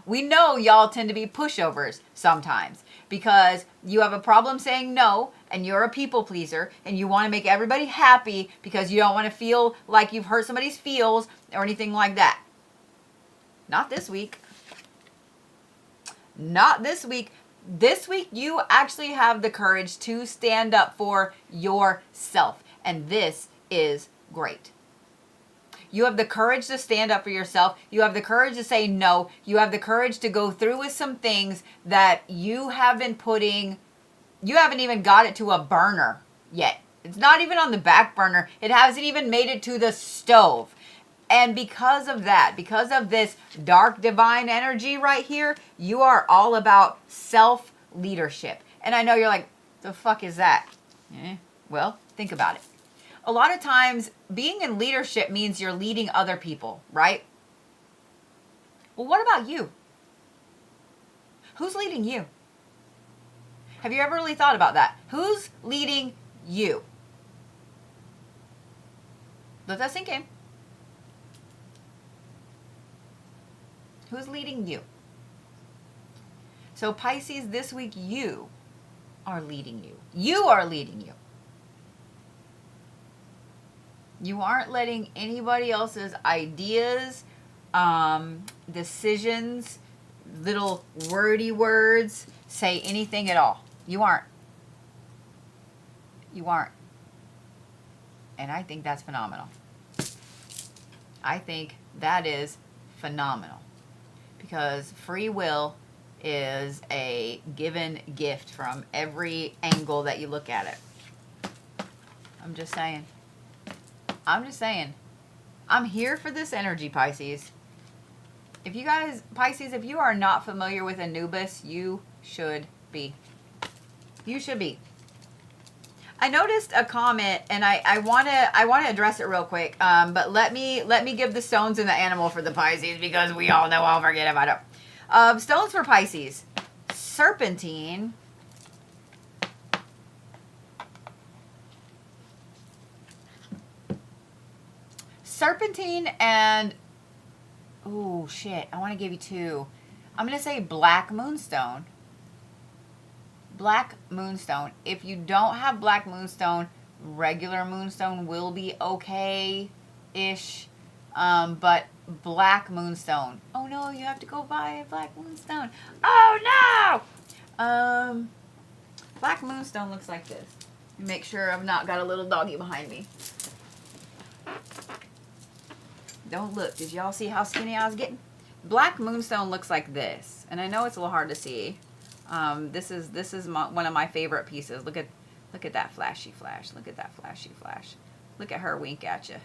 y'all tend to be pushovers sometimes. Because you have a problem saying no, and you're a people pleaser, and you want to make everybody happy because you don't want to feel like you've hurt somebody's feels or anything like that. Not this week. Not this week. This week, you actually have the courage to stand up for yourself. And this is great. You have the courage to stand up for yourself. You have the courage to say no. You have the courage to go through with some things that you have been putting, you haven't even got it to a burner yet. It's not even on the back burner. It hasn't even made it to the stove. And because of that, because of this dark divine energy right here, you are all about self-leadership. And I know you're like, the fuck is that? Well, think about it. A lot of times, being in leadership means you're leading other people, right? Well, what about you? Who's leading you? Have you ever really thought about that? Who's leading you? Let that sink in. Who's leading you? So Pisces, this week you are leading you. You are leading you. You aren't letting anybody else's ideas, decisions, little wordy words say anything at all. You aren't. You aren't. And I think that's phenomenal. I think that is phenomenal. Because free will is a given gift from every angle that you look at it. I'm just saying. I'm just saying. I'm here for this energy, Pisces. If you guys, Pisces, if you are not familiar with Anubis, you should be. You should be. I noticed a comment, and I wanna address it real quick. But let me give the stones and the animal for the Pisces, because we all know I'll forget about it. Stones for Pisces: serpentine, and oh shit, I want to give you two. I'm gonna say black moonstone. Black moonstone. If you don't have black moonstone, regular moonstone will be okay-ish. But black moonstone. Oh no, you have to go buy a black moonstone. Oh no! Black moonstone looks like this. Make sure I've not got a little doggy behind me. Don't look. Did y'all see how skinny I was getting? Black moonstone looks like this. And I know it's a little hard to see. This is one of my favorite pieces. Look at that flashy flash. Look at that flashy flash. Look at her wink at you.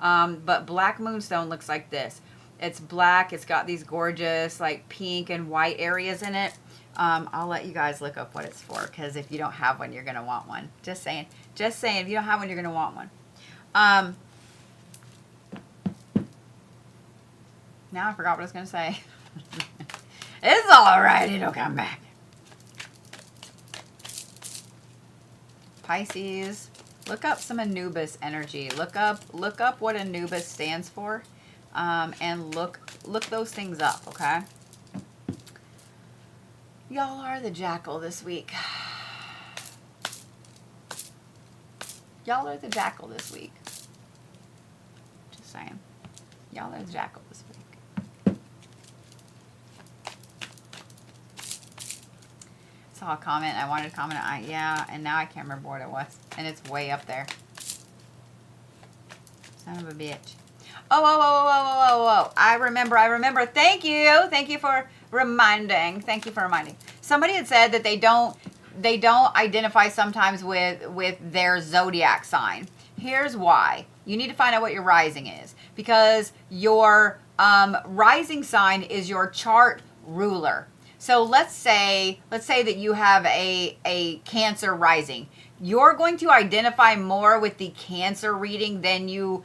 But black moonstone looks like this. It's black. It's got these gorgeous like pink and white areas in it. I'll let you guys look up what it's for, because if you don't have one, you're gonna want one. Just saying. Just saying. If you don't have one, you're gonna want one. Now I forgot what I was gonna say. It's all right. It'll come back. Pisces, look up some Anubis energy. Look up what Anubis stands for, and look those things up, okay? Y'all are the jackal this week. Y'all are the jackal this week. Just saying. Y'all are the jackal this week. Saw a comment. I wanted to comment on, yeah, and now I can't remember what it was, and it's way up there. Son of a bitch. Oh, I remember. Thank you for reminding. Somebody had said that they don't identify sometimes with their zodiac sign. Here's why. You need to find out what your rising is, because your rising sign is your chart ruler. So let's say that you have a Cancer rising. You're going to identify more with the Cancer reading than you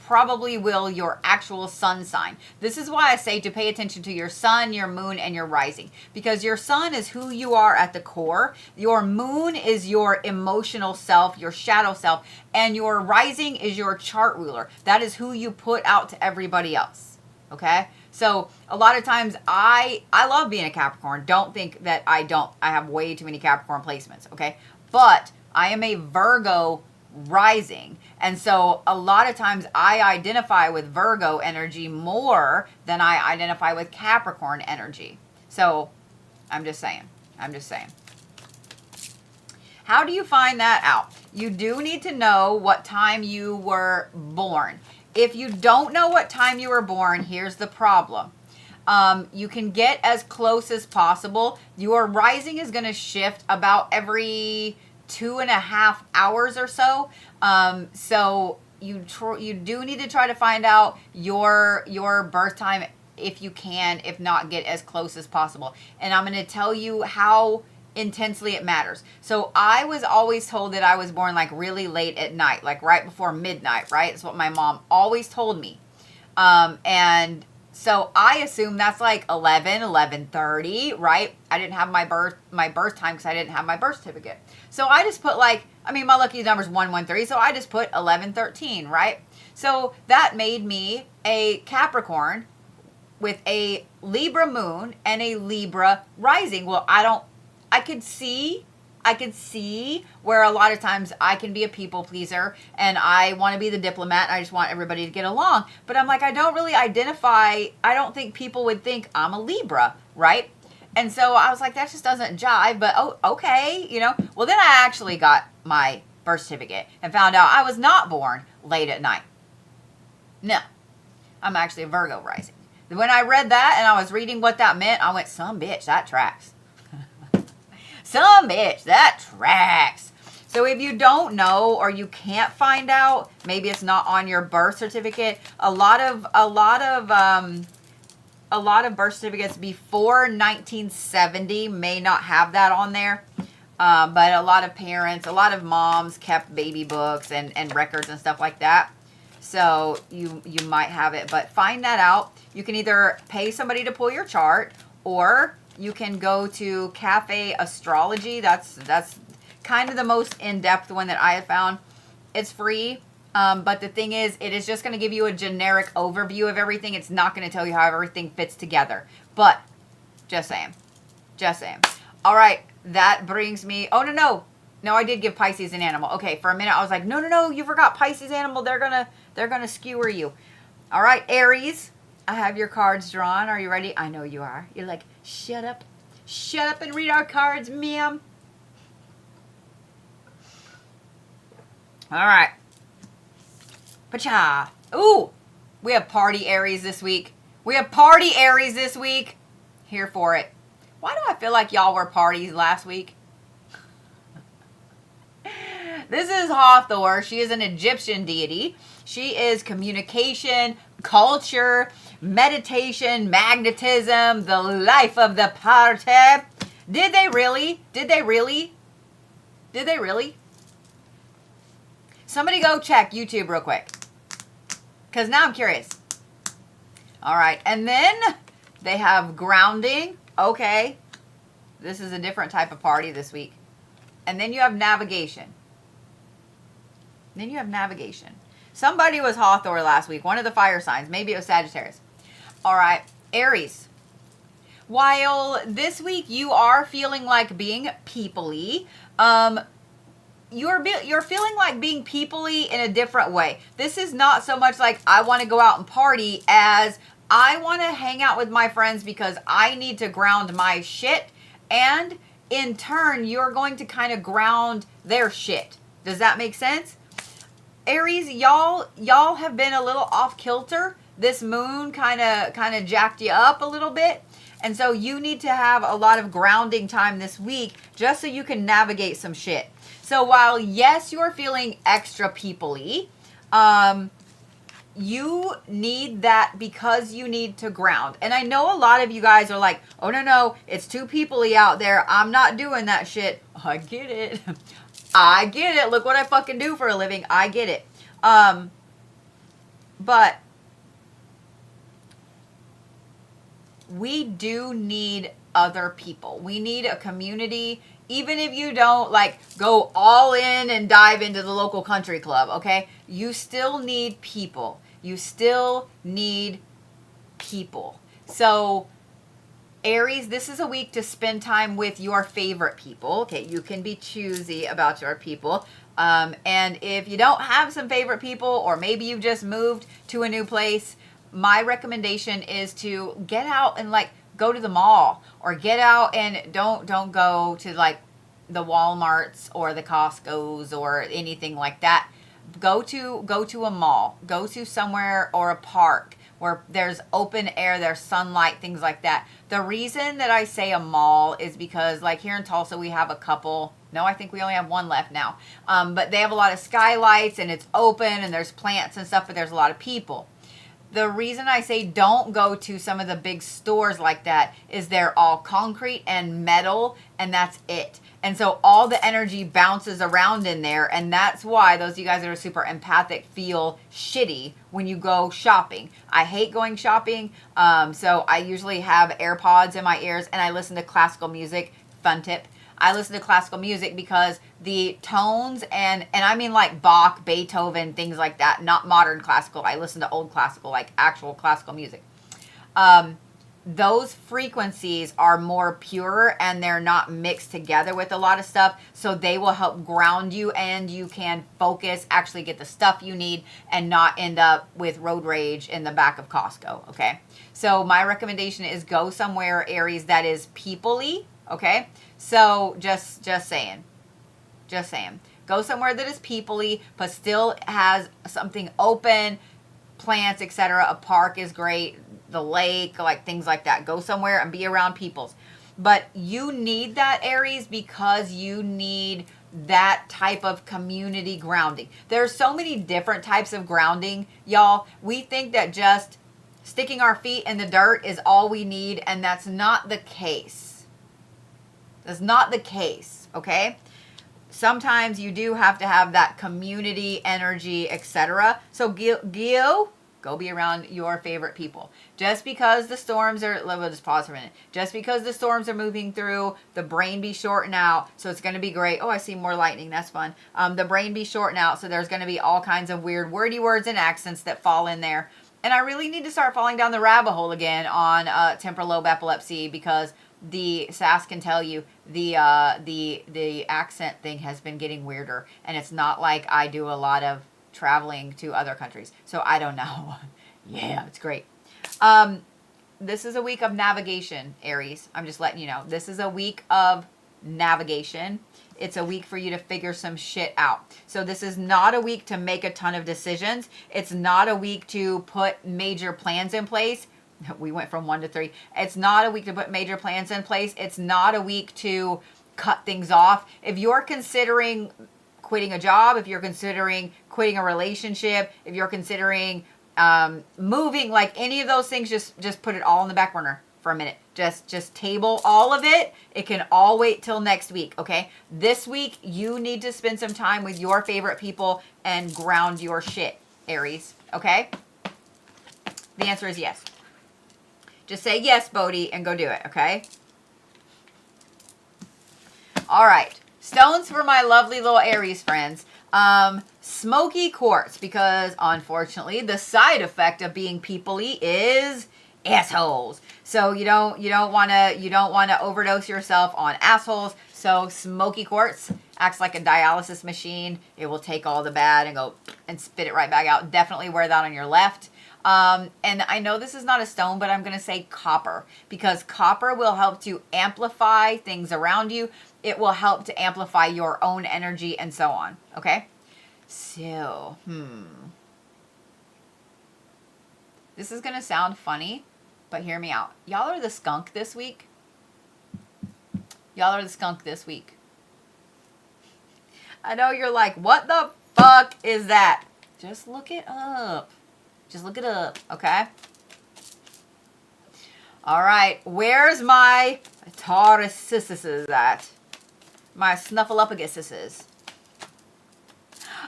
probably will your actual sun sign. This is why I say to pay attention to your sun, your moon, and your rising. Because your sun is who you are at the core. Your moon is your emotional self, your shadow self. And your rising is your chart ruler. That is who you put out to everybody else. Okay? So a lot of times I love being a Capricorn. Don't think that I don't. I have way too many Capricorn placements. Okay? But I am a Virgo rising. And so a lot of times I identify with Virgo energy more than I identify with Capricorn energy. So I'm just saying. How do you find that out? You do need to know what time you were born. If you don't know what time you were born, here's the problem. You can get as close as possible. Your rising is going to shift about every 2.5 hours or so. So you do need to try to find out your birth time if you can, if not, get as close as possible. And I'm going to tell you how intensely it matters. So I was always told that I was born like really late at night, like right before midnight, right? That's what my mom always told me. And so I assume that's like 11:30, right? I didn't have my birth time because I didn't have my birth certificate. So I just put my lucky number is 113, so I just put 11:13, right? So that made me a Capricorn with a Libra moon and a Libra rising. Well, I could see where a lot of times I can be a people pleaser and I want to be the diplomat. I just want everybody to get along. But I'm like, I don't really identify. I don't think people would think I'm a Libra, right? And so I was like, that just doesn't jive. But okay, Well, then I actually got my birth certificate and found out I was not born late at night. No, I'm actually a Virgo rising. When I read that and I was reading what that meant, I went, some bitch, that tracks. Some bitch, that tracks. So if you don't know or you can't find out, maybe it's not on your birth certificate. A lot of birth certificates before 1970 may not have that on there. But a lot of parents, a lot of moms kept baby books and records and stuff like that. So you might have it, but find that out. You can either pay somebody to pull your chart, or you can go to Cafe Astrology. That's kind of the most in-depth one that I have found. It's free, but the thing is, it is just going to give you a generic overview of everything. It's not going to tell you how everything fits together. But just saying. All right, that brings me. Oh no, I did give Pisces an animal. Okay, for a minute I was like, no, you forgot Pisces animal. They're gonna skewer you. All right, Aries, I have your cards drawn. Are you ready? I know you are. You're like, shut up and read our cards, ma'am. All right. Pacha. Ooh, we have party Aries this week. Here for it. Why do I feel like y'all were parties last week? This is Hathor. She is an Egyptian deity. She is communication, culture, meditation, magnetism, the life of the party. Did they really? Somebody go check YouTube real quick, because now I'm curious. All right, and then they have grounding. Okay, this is a different type of party this week. And then you have navigation. Somebody was Hathor last week, one of the fire signs. Maybe it was Sagittarius. All right, Aries. While this week you are feeling like being people-y, you're feeling like being people-y in a different way. This is not so much like I want to go out and party as I want to hang out with my friends because I need to ground my shit, and in turn you're going to kind of ground their shit. Does that make sense? Aries, y'all have been a little off kilter. This moon kind of jacked you up a little bit. And so you need to have a lot of grounding time this week just so you can navigate some shit. So while, yes, you're feeling extra people-y, you need that because you need to ground. And I know a lot of you guys are like, oh, no, it's too people-y out there. I'm not doing that shit. I get it. Look what I fucking do for a living. I get it. But we do need other people. We need a community. Even if you don't like go all in and dive into the local country club, okay? You still need people. So Aries, this is a week to spend time with your favorite people. Okay, you can be choosy about your people. And if you don't have some favorite people, or maybe you've just moved to a new place, my recommendation is to get out and like go to the mall, or get out and don't go to like the Walmarts or the Costco's or anything like that. Go to a mall, go to somewhere, or a park where there's open air, there's sunlight, things like that. The reason that I say a mall is because like here in Tulsa, we have a couple. No, I think we only have one left now. But they have a lot of skylights and it's open and there's plants and stuff, but there's a lot of people. The reason I say don't go to some of the big stores like that is they're all concrete and metal, and that's it. And so all the energy bounces around in there, and that's why those of you guys that are super empathic feel shitty when you go shopping. I hate going shopping, so I usually have AirPods in my ears, and I listen to classical music. Fun tip. I listen to classical music because the tones, and I mean like Bach, Beethoven, things like that, not modern classical. I listen to old classical, like actual classical music. Those frequencies are more pure and they're not mixed together with a lot of stuff. So they will help ground you, and you can focus, actually get the stuff you need, and not end up with road rage in the back of Costco. Okay. So my recommendation is go somewhere, Aries, that is people-y. Okay. So just saying, go somewhere that is people-y, but still has something open, plants, etc. A park is great. The lake, like things like that. Go somewhere and be around peoples. But you need that, Aries, because you need that type of community grounding. There's so many different types of grounding, y'all. We think that just sticking our feet in the dirt is all we need, and that's not the case. That's not the case, okay? Sometimes you do have to have that community energy, etc. So go be around your favorite people. Just because the storms are, we'll just pause for a minute. Just because the storms are moving through, the brain be shorting out, so it's going to be great. Oh, I see more lightning. That's fun. The brain be shorting out, so there's going to be all kinds of weird wordy words and accents that fall in there. And I really need to start falling down the rabbit hole again on temporal lobe epilepsy, because the SAS can tell you the accent thing has been getting weirder, and it's not like I do a lot of traveling to other countries, so I don't know. Yeah, it's great. This is a week of navigation, Aries. I'm just letting you know. This is a week of navigation. It's a week for you to figure some shit out. So this is not a week to make a ton of decisions. It's not a week to put major plans in place. We went from 1 to 3. It's not a week to put major plans in place. It's not a week to cut things off. If you're considering quitting a job, if you're considering quitting a relationship, if you're considering moving, like any of those things, just put it all in the back burner for a minute. Just table all of it. It can all wait till next week, okay? This week, you need to spend some time with your favorite people and ground your shit, Aries, okay? The answer is yes. Just say yes, Bodhi, and go do it, okay? All right. Stones for my lovely little Aries friends. Smoky quartz, because unfortunately the side effect of being people-y is assholes. So you don't want to overdose yourself on assholes. So smoky quartz acts like a dialysis machine. It will take all the bad and go and spit it right back out. Definitely wear that on your left. And I know this is not a stone, but I'm going to say copper, because copper will help to amplify things around you. It will help to amplify your own energy and so on. Okay? So, this is going to sound funny, but hear me out. Y'all are the skunk this week. Y'all are the skunk this week. I know you're like, what the fuck is that? Just look it up. Just look it up, okay? All right, where's my Taurus at? My snuffleupaguses.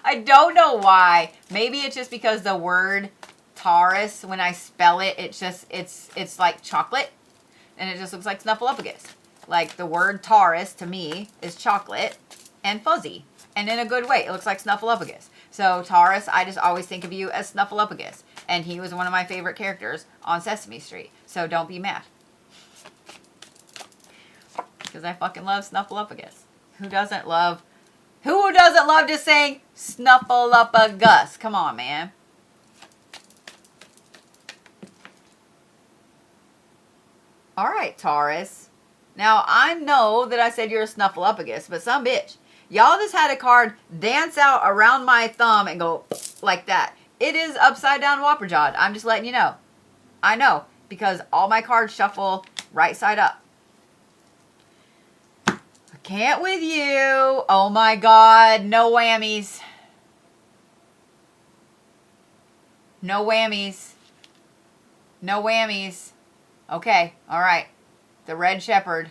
I don't know why. Maybe it's just because the word Taurus, when I spell it, it's like chocolate, and it just looks like snuffleupagus. Like the word Taurus to me is chocolate and fuzzy, and in a good way. It looks like snuffleupagus. So Taurus, I just always think of you as snuffleupagus, and he was one of my favorite characters on Sesame Street. So don't be mad, because I fucking love snuffleupagus. Who doesn't love just saying snuffleupagus? Come on, man. All right, Taurus. Now, I know that I said you're a snuffleupagus, but some bitch. Y'all just had a card dance out around my thumb and go like that. It is upside down whopperjawed. I'm just letting you know. I know, because all my cards shuffle right side up. Can't with you. Oh my God. No whammies. No whammies. No whammies. Okay. All right. The Red Shepherd.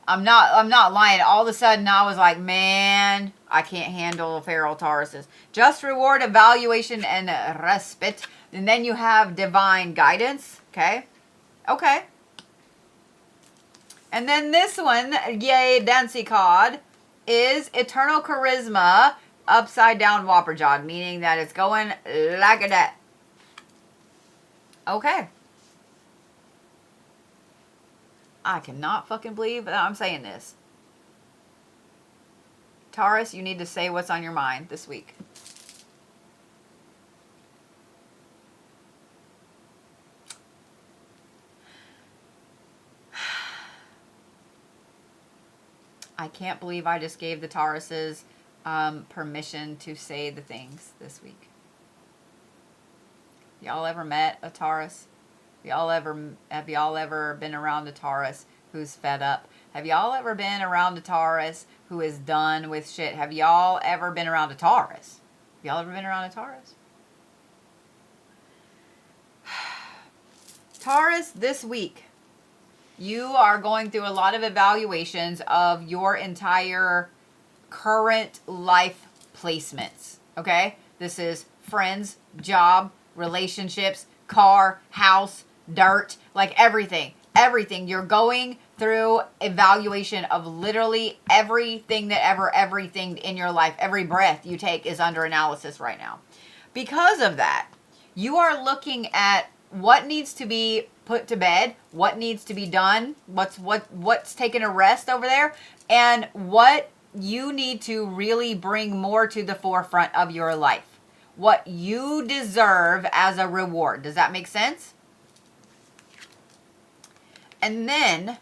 I'm not lying. All of a sudden I was like, man, I can't handle feral Tauruses. Just reward, evaluation, and respite. And then you have divine guidance. Okay. Okay. And then this one, yay, Dancy card, is Eternal Charisma, upside down whopperjawed, meaning that it's going like that. Okay. I cannot fucking believe that I'm saying this. Taurus, you need to say what's on your mind this week. I can't believe I just gave the Tauruses permission to say the things this week. Y'all ever met a Taurus? Have y'all ever been around a Taurus who's fed up? Have y'all ever been around a Taurus who is done with shit? Have y'all ever been around a Taurus? Y'all ever been around a Taurus? Taurus, this week, you are going through a lot of evaluations of your entire current life placements, okay? This is friends, job, relationships, car, house, dirt, like everything. Everything. You're going through evaluation of literally everything that everything in your life, every breath you take is under analysis right now. Because of that, you are looking at what needs to be put to bed, what needs to be done, what's taking a rest over there, and what you need to really bring more to the forefront of your life. What you deserve as a reward. Does that make sense? And then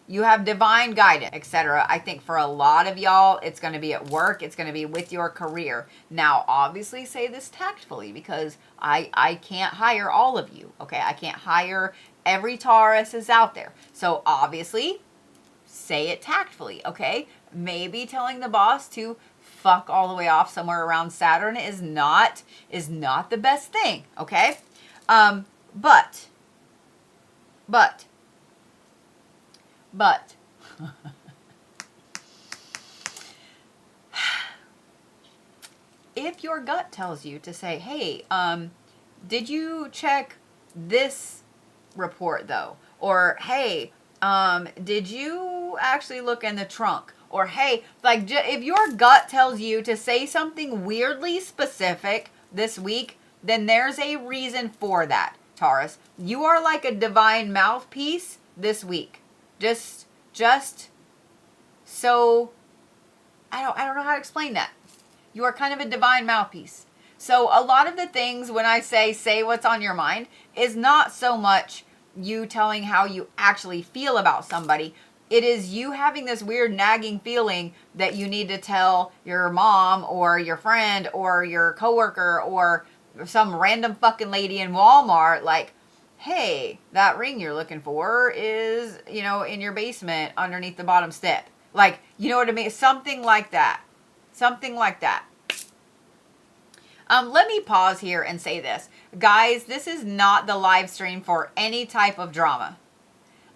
you have divine guidance, etc. I think for a lot of y'all, it's going to be at work. It's going to be with your career. Now, obviously, say this tactfully because I can't hire all of you, okay? I can't hire every Taurus is out there. So, obviously, say it tactfully, okay? Maybe telling the boss to fuck all the way off somewhere around Saturn is not the best thing, okay? But if your gut tells you to say, hey, did you check this report though? Or, hey, did you actually look in the trunk? Or, hey, like if your gut tells you to say something weirdly specific this week, then there's a reason for that, Taurus. You are like a divine mouthpiece this week. Just so, I don't know how to explain that. You are kind of a divine mouthpiece. So a lot of the things when I say what's on your mind is not so much you telling how you actually feel about somebody. It is you having this weird nagging feeling that you need to tell your mom or your friend or your coworker or some random fucking lady in Walmart, like, hey, that ring you're looking for is, in your basement underneath the bottom step. Like, you know what I mean? Something like that. Something like that. Let me pause here and say this. Guys, this is not the live stream for any type of drama.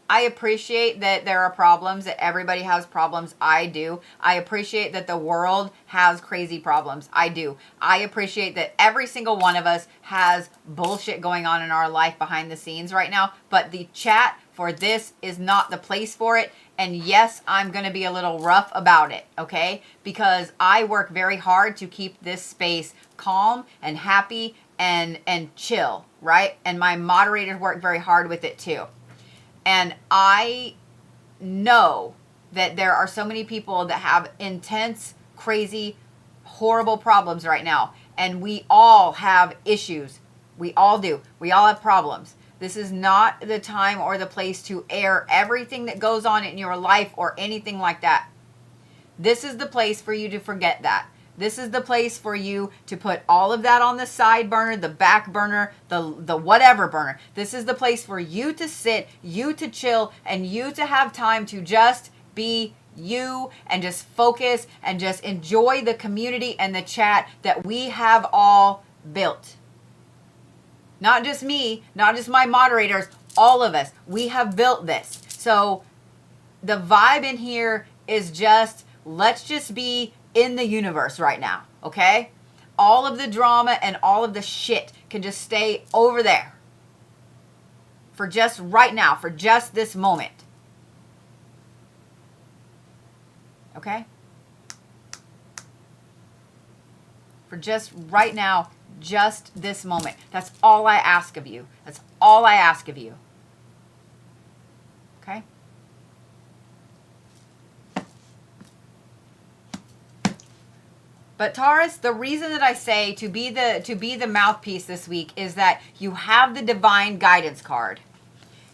I appreciate that there are problems, that everybody has problems. I do. I appreciate that the world has crazy problems. I do. I appreciate that every single one of us has bullshit going on in our life behind the scenes right now. But the chat for this is not the place for it. And yes, I'm going to be a little rough about it, okay? Because I work very hard to keep this space calm and happy and chill, right? And my moderators work very hard with it too. And I know that there are so many people that have intense, crazy, horrible problems right now. And we all have issues. We all do. We all have problems. This is not the time or the place to air everything that goes on in your life or anything like that. This is the place for you to forget that. This is the place for you to put all of that on the side burner, the back burner, the whatever burner. This is the place for you to sit, you to chill, and you to have time to just be you and just focus and just enjoy the community and the chat that we have all built. Not just me, not just my moderators, all of us. We have built this. So the vibe in here is just, let's just be in the universe right now, okay? All of the drama and all of the shit can just stay over there for just right now, for just this moment. Okay? For just right now, just this moment. That's all I ask of you. That's all I ask of you. Okay? But Taurus, the reason that I say to be the mouthpiece this week is that you have the divine guidance card.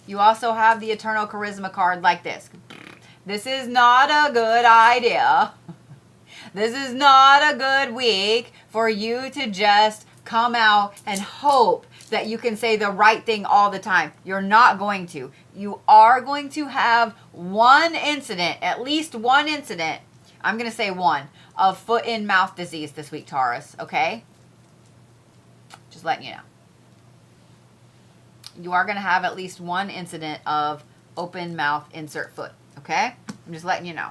You also have the eternal charisma card like this. This is not a good idea. This is not a good week for you to just come out and hope that you can say the right thing all the time. You're not going to. You are going to have one incident, at least one incident, I'm going to say one, of foot and mouth disease this week, Taurus, okay? Just letting you know. You are going to have at least one incident of open mouth, insert foot, okay? I'm just letting you know.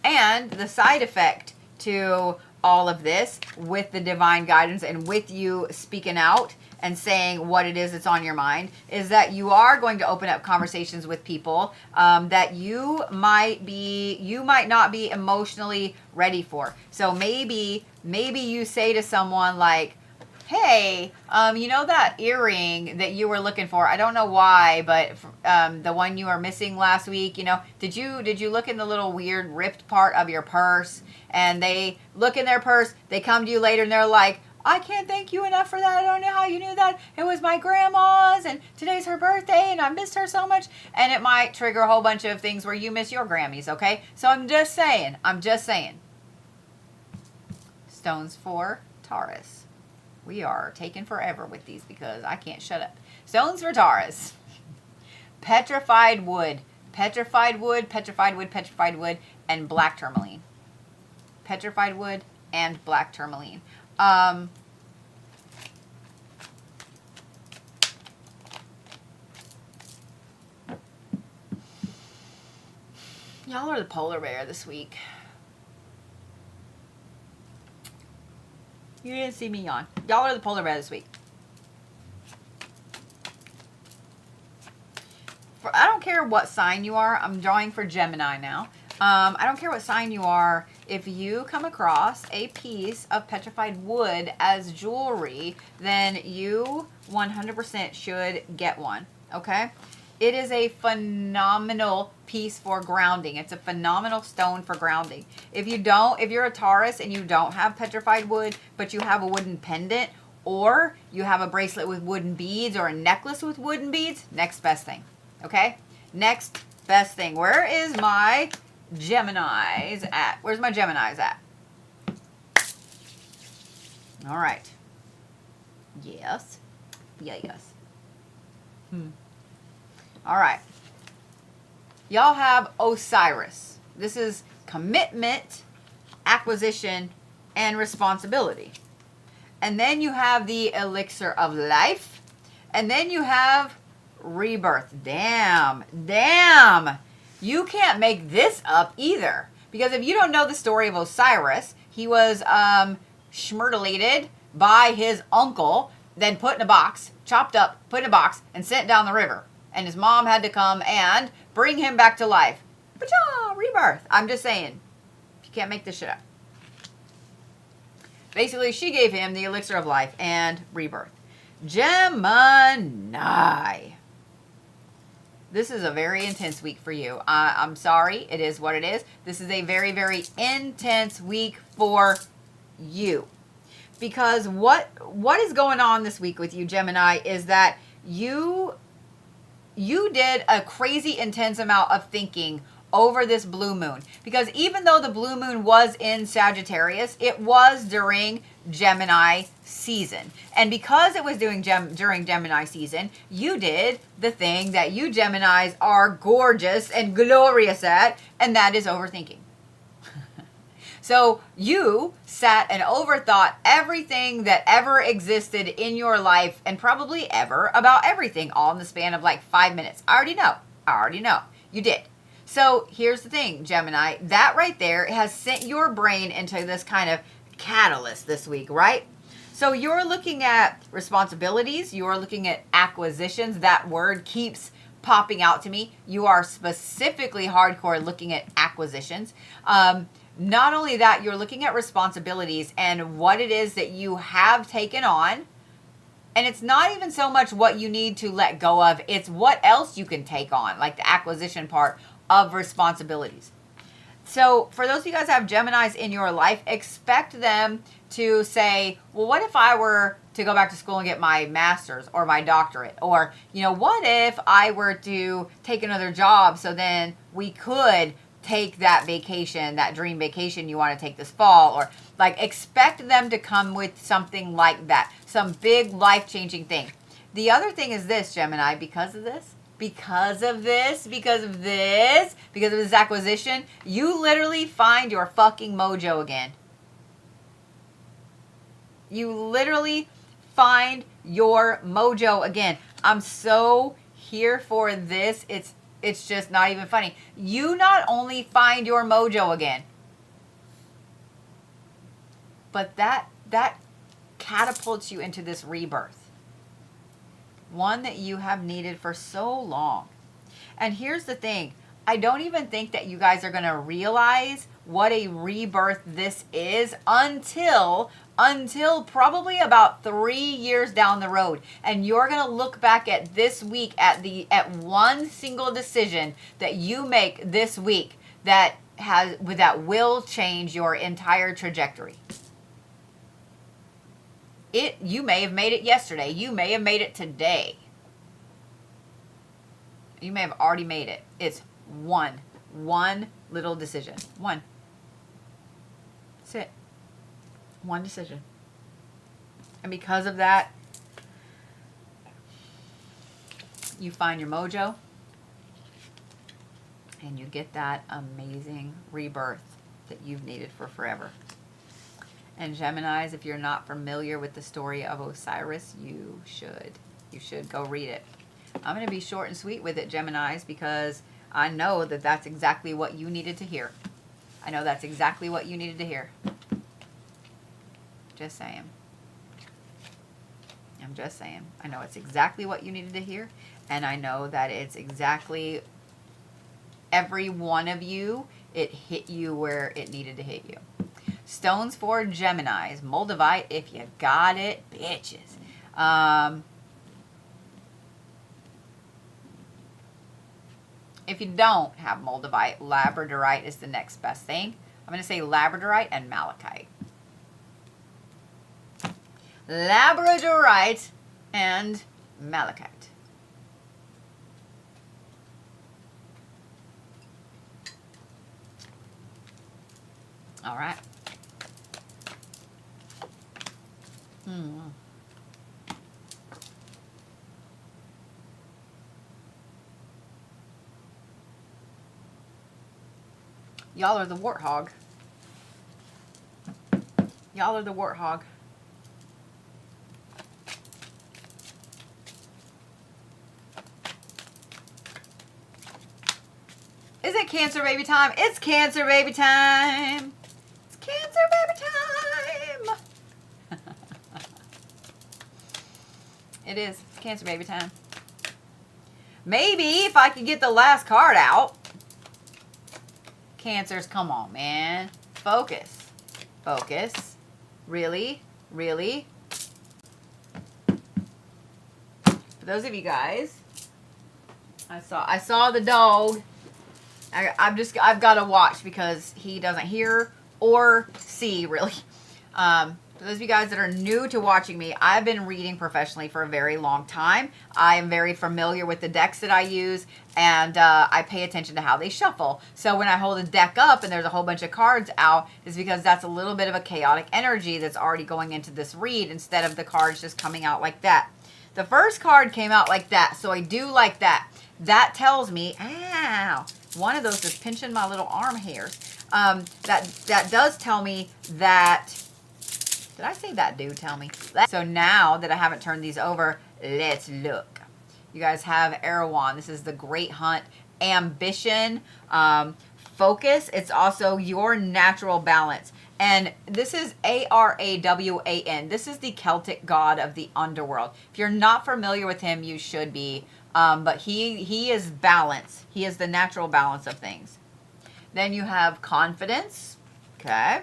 And the side effect to all of this, with the divine guidance and with you speaking out and saying what it is that's on your mind, is that you are going to open up conversations with people that you might not be emotionally ready for. So maybe you say to someone like, hey, you know that earring that you were looking for? I don't know why, but the one you were missing last week, you know, did you look in the little weird ripped part of your purse? And they look in their purse, they come to you later and they're like, I can't thank you enough for that. I don't know how you knew that. It was my grandma's and today's her birthday and I missed her so much. And it might trigger a whole bunch of things where you miss your Grammys, okay? So I'm just saying. Stones for Taurus. We are taking forever with these because I can't shut up. Stones for Taurus. Petrified wood. Petrified wood, petrified wood, petrified wood, and black tourmaline. Petrified wood and black tourmaline. Y'all are the polar bear this week. You didn't see me yawn. Y'all are the polar bear this week. I don't care what sign you are. I'm drawing for Gemini now. I don't care what sign you are. If you come across a piece of petrified wood as jewelry, then you 100% should get one. Okay? It is a phenomenal piece for grounding. It's a phenomenal stone for grounding. If you're a Taurus and you don't have petrified wood, but you have a wooden pendant, or you have a bracelet with wooden beads or a necklace with wooden beads, next best thing. Okay? Next best thing. Where is my Geminis at? Where's my Geminis at? All right. Yes. Yeah, yes. All right. Y'all have Osiris. This is commitment, acquisition, and responsibility. And then you have the elixir of life. And then you have rebirth. Damn. You can't make this up either. Because if you don't know the story of Osiris, he was schmurtelated by his uncle, then put in a box, chopped up, put in a box, and sent down the river. And his mom had to come and bring him back to life. Pacha, rebirth. I'm just saying. You can't make this shit up. Basically, she gave him the elixir of life and rebirth. Gemini. This is a very intense week for you. I'm sorry. It is what it is. This is a very, very intense week for you. Because what is going on this week with you, Gemini, is that you did a crazy intense amount of thinking over this blue moon. Because even though the blue moon was in Sagittarius, it was during Gemini season. And because it was during Gemini season, you did the thing that you Geminis are gorgeous and glorious at, and that is overthinking. So you sat and overthought everything that ever existed in your life, and probably ever, about everything, all in the span of like 5 minutes. I already know. You did. So here's the thing, Gemini. That right there has sent your brain into this kind of catalyst this week, right? So you're looking at responsibilities. You're looking at acquisitions. That word keeps popping out to me. You are specifically hardcore looking at acquisitions. Not only that, you're looking at responsibilities and what it is that you have taken on. And it's not even so much what you need to let go of. It's what else you can take on, like the acquisition part of responsibilities. So for those of you guys that have Geminis in your life, expect them to say, well, what if I were to go back to school and get my master's or my doctorate? Or, what if I were to take another job so then we could take that vacation, that dream vacation you want to take this fall, or like expect them to come with something like that, some big life-changing thing. The other thing is this, Gemini, because of this acquisition, you literally find your fucking mojo again. You literally find your mojo again. I'm so here for this. It's just not even funny. You not only find your mojo again, but that catapults you into this rebirth. One that you have needed for so long. And here's the thing. I don't even think that you guys are going to realize what a rebirth this is until probably about 3 years down the road. And you're going to look back at this week at one single decision that you make this week that will change your entire trajectory. You may have made it yesterday. You may have made it today. You may have already made it. It's one little decision. One. That's it. One decision. And because of that, you find your mojo and you get that amazing rebirth that you've needed for forever. And Geminis, if you're not familiar with the story of Osiris, you should. You should go read it. I'm going to be short and sweet with it, Geminis, because I know that that's exactly what you needed to hear. I know that's exactly what you needed to hear. Just saying. I'm just saying. I know it's exactly what you needed to hear. And I know that it's exactly every one of you, it hit you where it needed to hit you. Stones for Geminis. Moldavite, if you got it, bitches. If you don't have Moldavite, Labradorite is the next best thing. I'm going to say Labradorite and Malachite. Labradorite and Malachite. All right. Y'all are the warthog. Y'all are the warthog. Is it Cancer baby time? It's Cancer baby time. It's Cancer baby time. It is. It's Cancer baby time. Maybe if I could get the last card out. Cancers, come on, man. Focus. Focus. Really? Really? For those of you guys, I saw the dog. I've got to watch because he doesn't hear or see really. For those of you guys that are new to watching me, I've been reading professionally for a very long time. I am very familiar with the decks that I use, and I pay attention to how they shuffle. So when I hold a deck up and there's a whole bunch of cards out, is because that's a little bit of a chaotic energy that's already going into this read instead of the cards just coming out like that. The first card came out like that, so I do like that. That tells me, ow, one of those is pinching my little arm hairs. That does tell me that. Did I say that do tell me? So now that I haven't turned these over, let's look. You guys have Erewhon. This is the Great Hunt. Ambition. Focus. It's also your natural balance. And this is Arawan. This is the Celtic god of the underworld. If you're not familiar with him, you should be. But he is balance. He is the natural balance of things. Then you have confidence. Okay.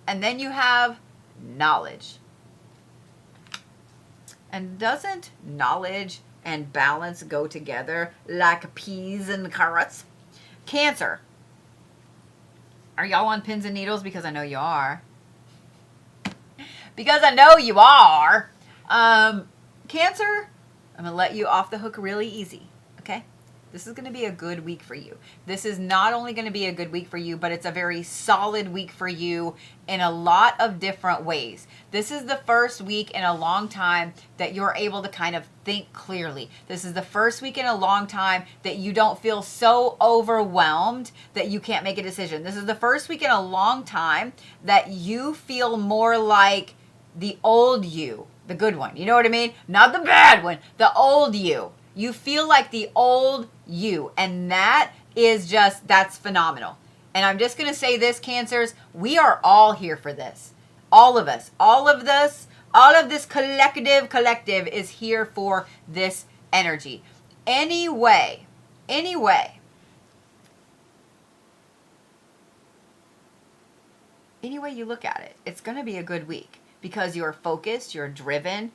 And then you have knowledge. And doesn't knowledge and balance go together like peas and carrots? Cancer. Are y'all on pins and needles? Because I know you are. Because I know you are. Cancer, I'm going to let you off the hook really easy. Okay? This is going to be a good week for you. This is not only going to be a good week for you, but it's a very solid week for you in a lot of different ways. This is the first week in a long time that you're able to kind of think clearly. This is the first week in a long time that you don't feel so overwhelmed that you can't make a decision. This is the first week in a long time that you feel more like the old you, the good one. You know what I mean? Not the bad one, the old you. You feel like the old you, and that is just, that's phenomenal. And I'm just going to say this, Cancers, we are all here for this. All of us, all of this collective is here for this energy. Anyway, any way you look at it, it's going to be a good week. Because you're focused, you're driven,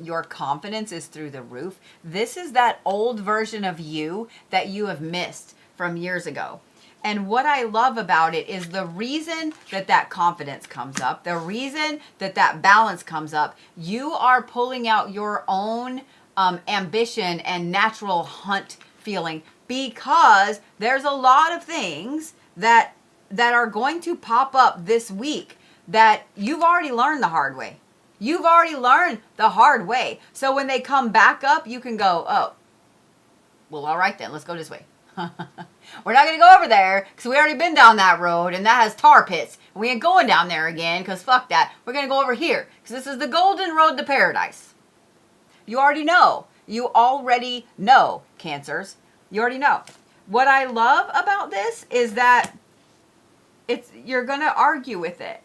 your confidence is through the roof. This is that old version of you that you have missed from years ago. And what I love about it is the reason that that confidence comes up, the reason that that balance comes up, you are pulling out your own ambition and natural hunt feeling, because there's a lot of things that are going to pop up this week that you've already learned the hard way. You've already learned the hard way. So when they come back up, you can go, oh, well, all right then, let's go this way. We're not going to go over there because we already been down that road and that has tar pits. We ain't going down there again because fuck that. We're going to go over here because this is the golden road to paradise. You already know. You already know, Cancers. You already know. What I love about this is that you're going to argue with it.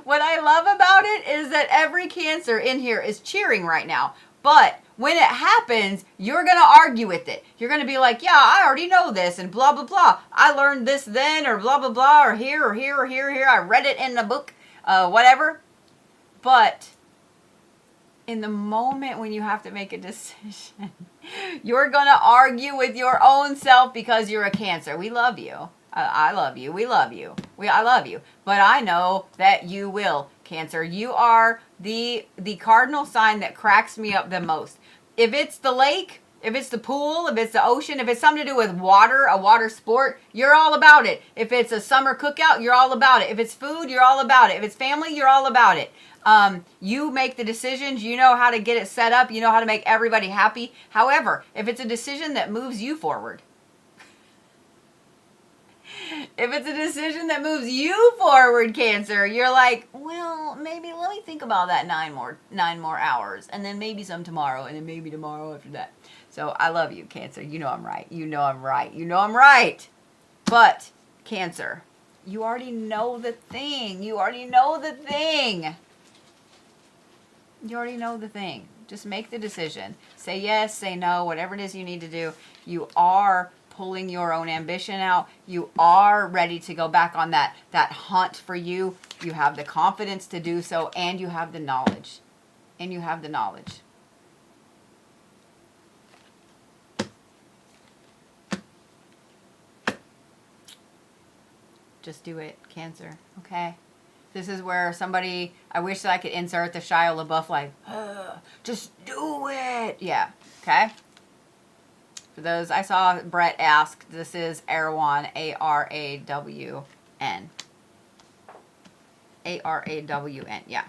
What I love about it is that every Cancer in here is cheering right now. But when it happens, you're going to argue with it. You're going to be like, yeah, I already know this and blah, blah, blah. I learned this then or blah, blah, blah, or here, or here, or here, or here. I read it in the book, whatever. But in the moment when you have to make a decision, you're going to argue with your own self because you're a Cancer. We love you. I love you. We love you. I love you. But I know that you will, Cancer. You are the cardinal sign that cracks me up the most. If it's the lake, if it's the pool, if it's the ocean, if it's something to do with water, a water sport, you're all about it. If it's a summer cookout, you're all about it. If it's food, you're all about it. If it's family, you're all about it. You make the decisions. You know how to get it set up. You know how to make everybody happy. However, if it's a decision that moves you forward, if it's a decision that moves you forward, Cancer, you're like, well, maybe let me think about that 9 more hours, and then maybe some tomorrow, and then maybe tomorrow after that. So I love you, Cancer. You know I'm right. You know I'm right. You know I'm right. But, Cancer, you already know the thing. You already know the thing. You already know the thing. Just make the decision. Say yes, say no, whatever it is you need to do. You are pulling your own ambition out. You are ready to go back on that hunt for you. You have the confidence to do so, and you have the knowledge. And you have the knowledge. Just do it, Cancer. Okay? This is where somebody, I wish that I could insert the Shia LaBeouf like, just do it. Yeah. Okay? For those, I saw Brett ask, this is Arawan, A-R-A-W-N. A-R-A-W-N, yeah.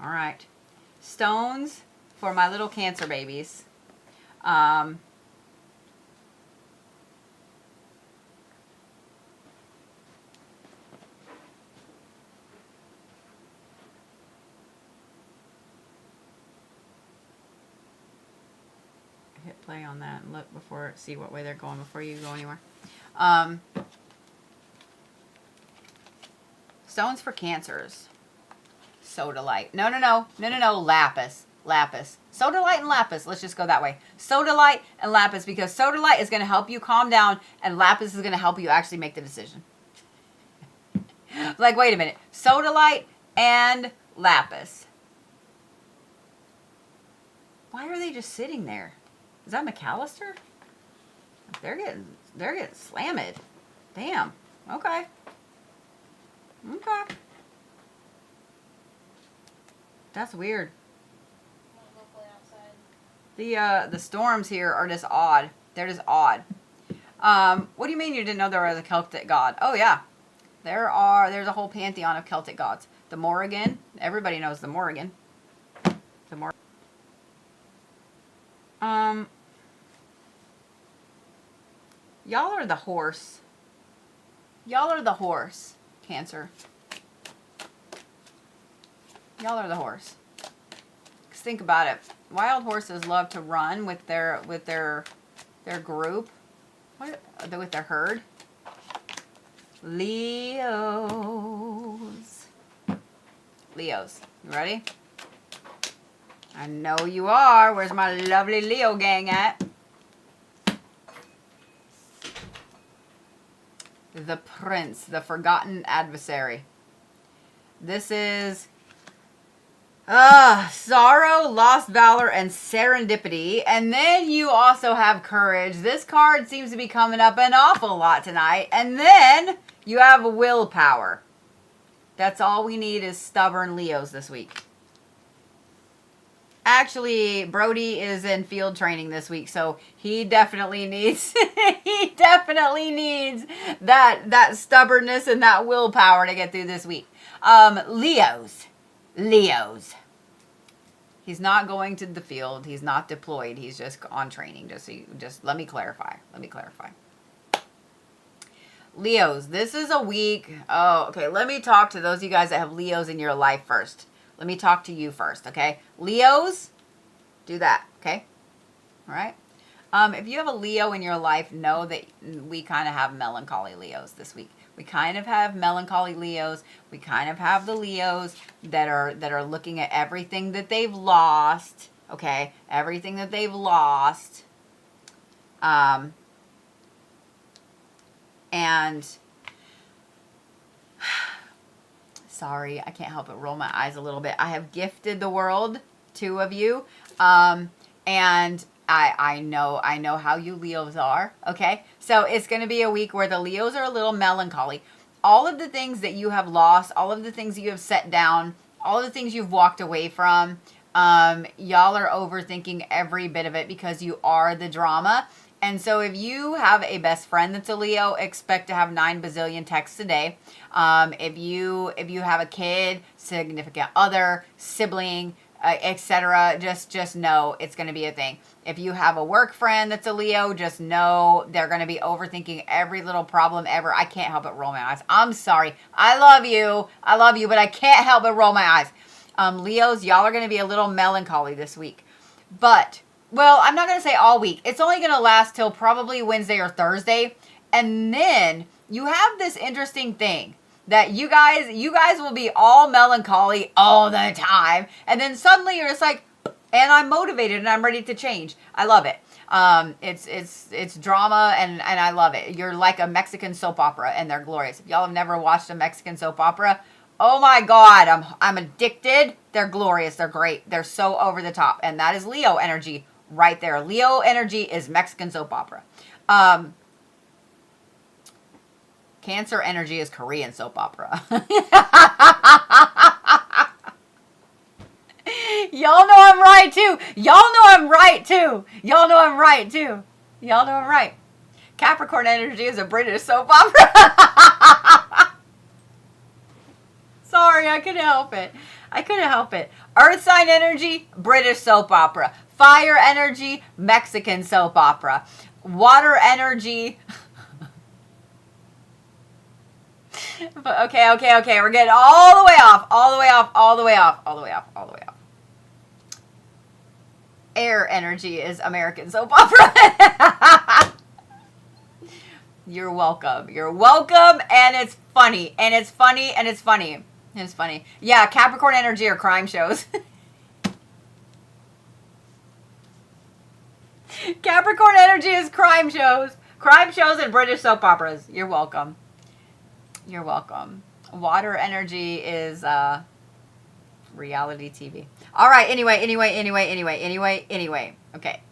All right. Stones for my little Cancer babies. Hit play on that and look before, see what way they're going before you go anywhere. Stones for Cancers. Sodalite. No. Lapis. Sodalite and lapis. Let's just go that way. Sodalite and lapis, because sodalite is going to help you calm down and lapis is going to help you actually make the decision. Like, wait a minute. Sodalite and lapis. Why are they just sitting there? Is that McAllister? They're getting slammed. Damn. Okay. Okay. That's weird. The storms here are just odd. They're just odd. What do you mean you didn't know there was a Celtic god? Oh yeah, there's a whole pantheon of Celtic gods. The Morrigan, everybody knows the Morrigan. Y'all are the horse. Y'all are the horse, Cancer. Y'all are the horse. 'Cause think about it. Wild horses love to run with their group. With their herd. Leos. Leos. You ready? I know you are. Where's my lovely Leo gang at? The Prince, the forgotten adversary. This is sorrow, lost valor, and serendipity. And then you also have courage. This card seems to be coming up an awful lot tonight. And then you have willpower. That's all we need is stubborn Leos this week. Actually, Bodhi is in field training this week, so he definitely needs that stubbornness and that willpower to get through this week. Leos. He's not going to the field. He's not deployed. He's just on training. Just let me clarify. Leos, this is a week. Oh, okay. Let me talk to those of you guys that have Leos in your life first. Let me talk to you first, okay? Leos, do that, okay? All right? If you have a Leo in your life, know that we kind of have melancholy Leos this week. We kind of have melancholy Leos. We kind of have the Leos that are looking at everything that they've lost, okay? Everything that they've lost. And sorry, I can't help but roll my eyes a little bit. I have gifted the world, 2 of you, and I know how you Leos are, okay? So it's going to be a week where the Leos are a little melancholy. All of the things that you have lost, all of the things that you have set down, all of the things you've walked away from, y'all are overthinking every bit of it because you are the drama. And so if you have a best friend that's a Leo, expect to have 9 bazillion texts a day. If you have a kid, significant other, sibling, etc., just know it's going to be a thing. If you have a work friend that's a Leo, just know they're going to be overthinking every little problem ever. I can't help but roll my eyes. I'm sorry. I love you, but I can't help but roll my eyes. Leos, y'all are going to be a little melancholy this week. But well, I'm not going to say all week. It's only going to last till probably Wednesday or Thursday. And then you have this interesting thing that you guys will be all melancholy all the time. And then suddenly you're just like, and I'm motivated and I'm ready to change. I love it. It's drama and I love it. You're like a Mexican soap opera and they're glorious. If y'all have never watched a Mexican soap opera, oh my God, I'm addicted. They're glorious. They're great. They're so over the top. And that is Leo energy. Right there. Leo energy is Mexican soap opera. Cancer energy is Korean soap opera. Y'all know I'm right too. Y'all know I'm right. Capricorn energy is a British soap opera. Sorry, I couldn't help it. Earth sign energy, British soap opera. Fire energy, Mexican soap opera. Water energy. Okay. We're getting all the way off. Air energy is American soap opera. You're welcome. And it's funny. Yeah, Capricorn energy are crime shows. Capricorn energy is crime shows and British soap operas. You're welcome. Water energy is reality TV. All right. Anyway. Okay.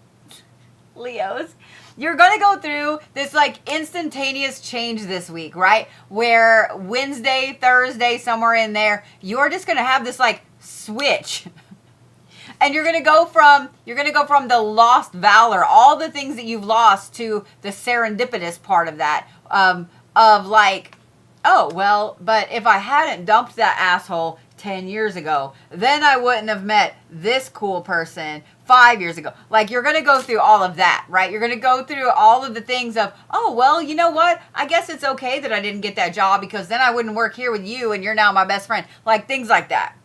Leos, you're going to go through this like instantaneous change this week, right? Where Wednesday, Thursday, somewhere in there, you're just going to have this like switch. And you're gonna go from the lost valor, all the things that you've lost, to the serendipitous part of that, of like, oh well, but if I hadn't dumped that asshole 10 years ago, then I wouldn't have met this cool person 5 years ago. Like, you're gonna go through all of that, right? You're gonna go through all of the things of, oh well, you know what? I guess it's okay that I didn't get that job, because then I wouldn't work here with you, and you're now my best friend. Like, things like that.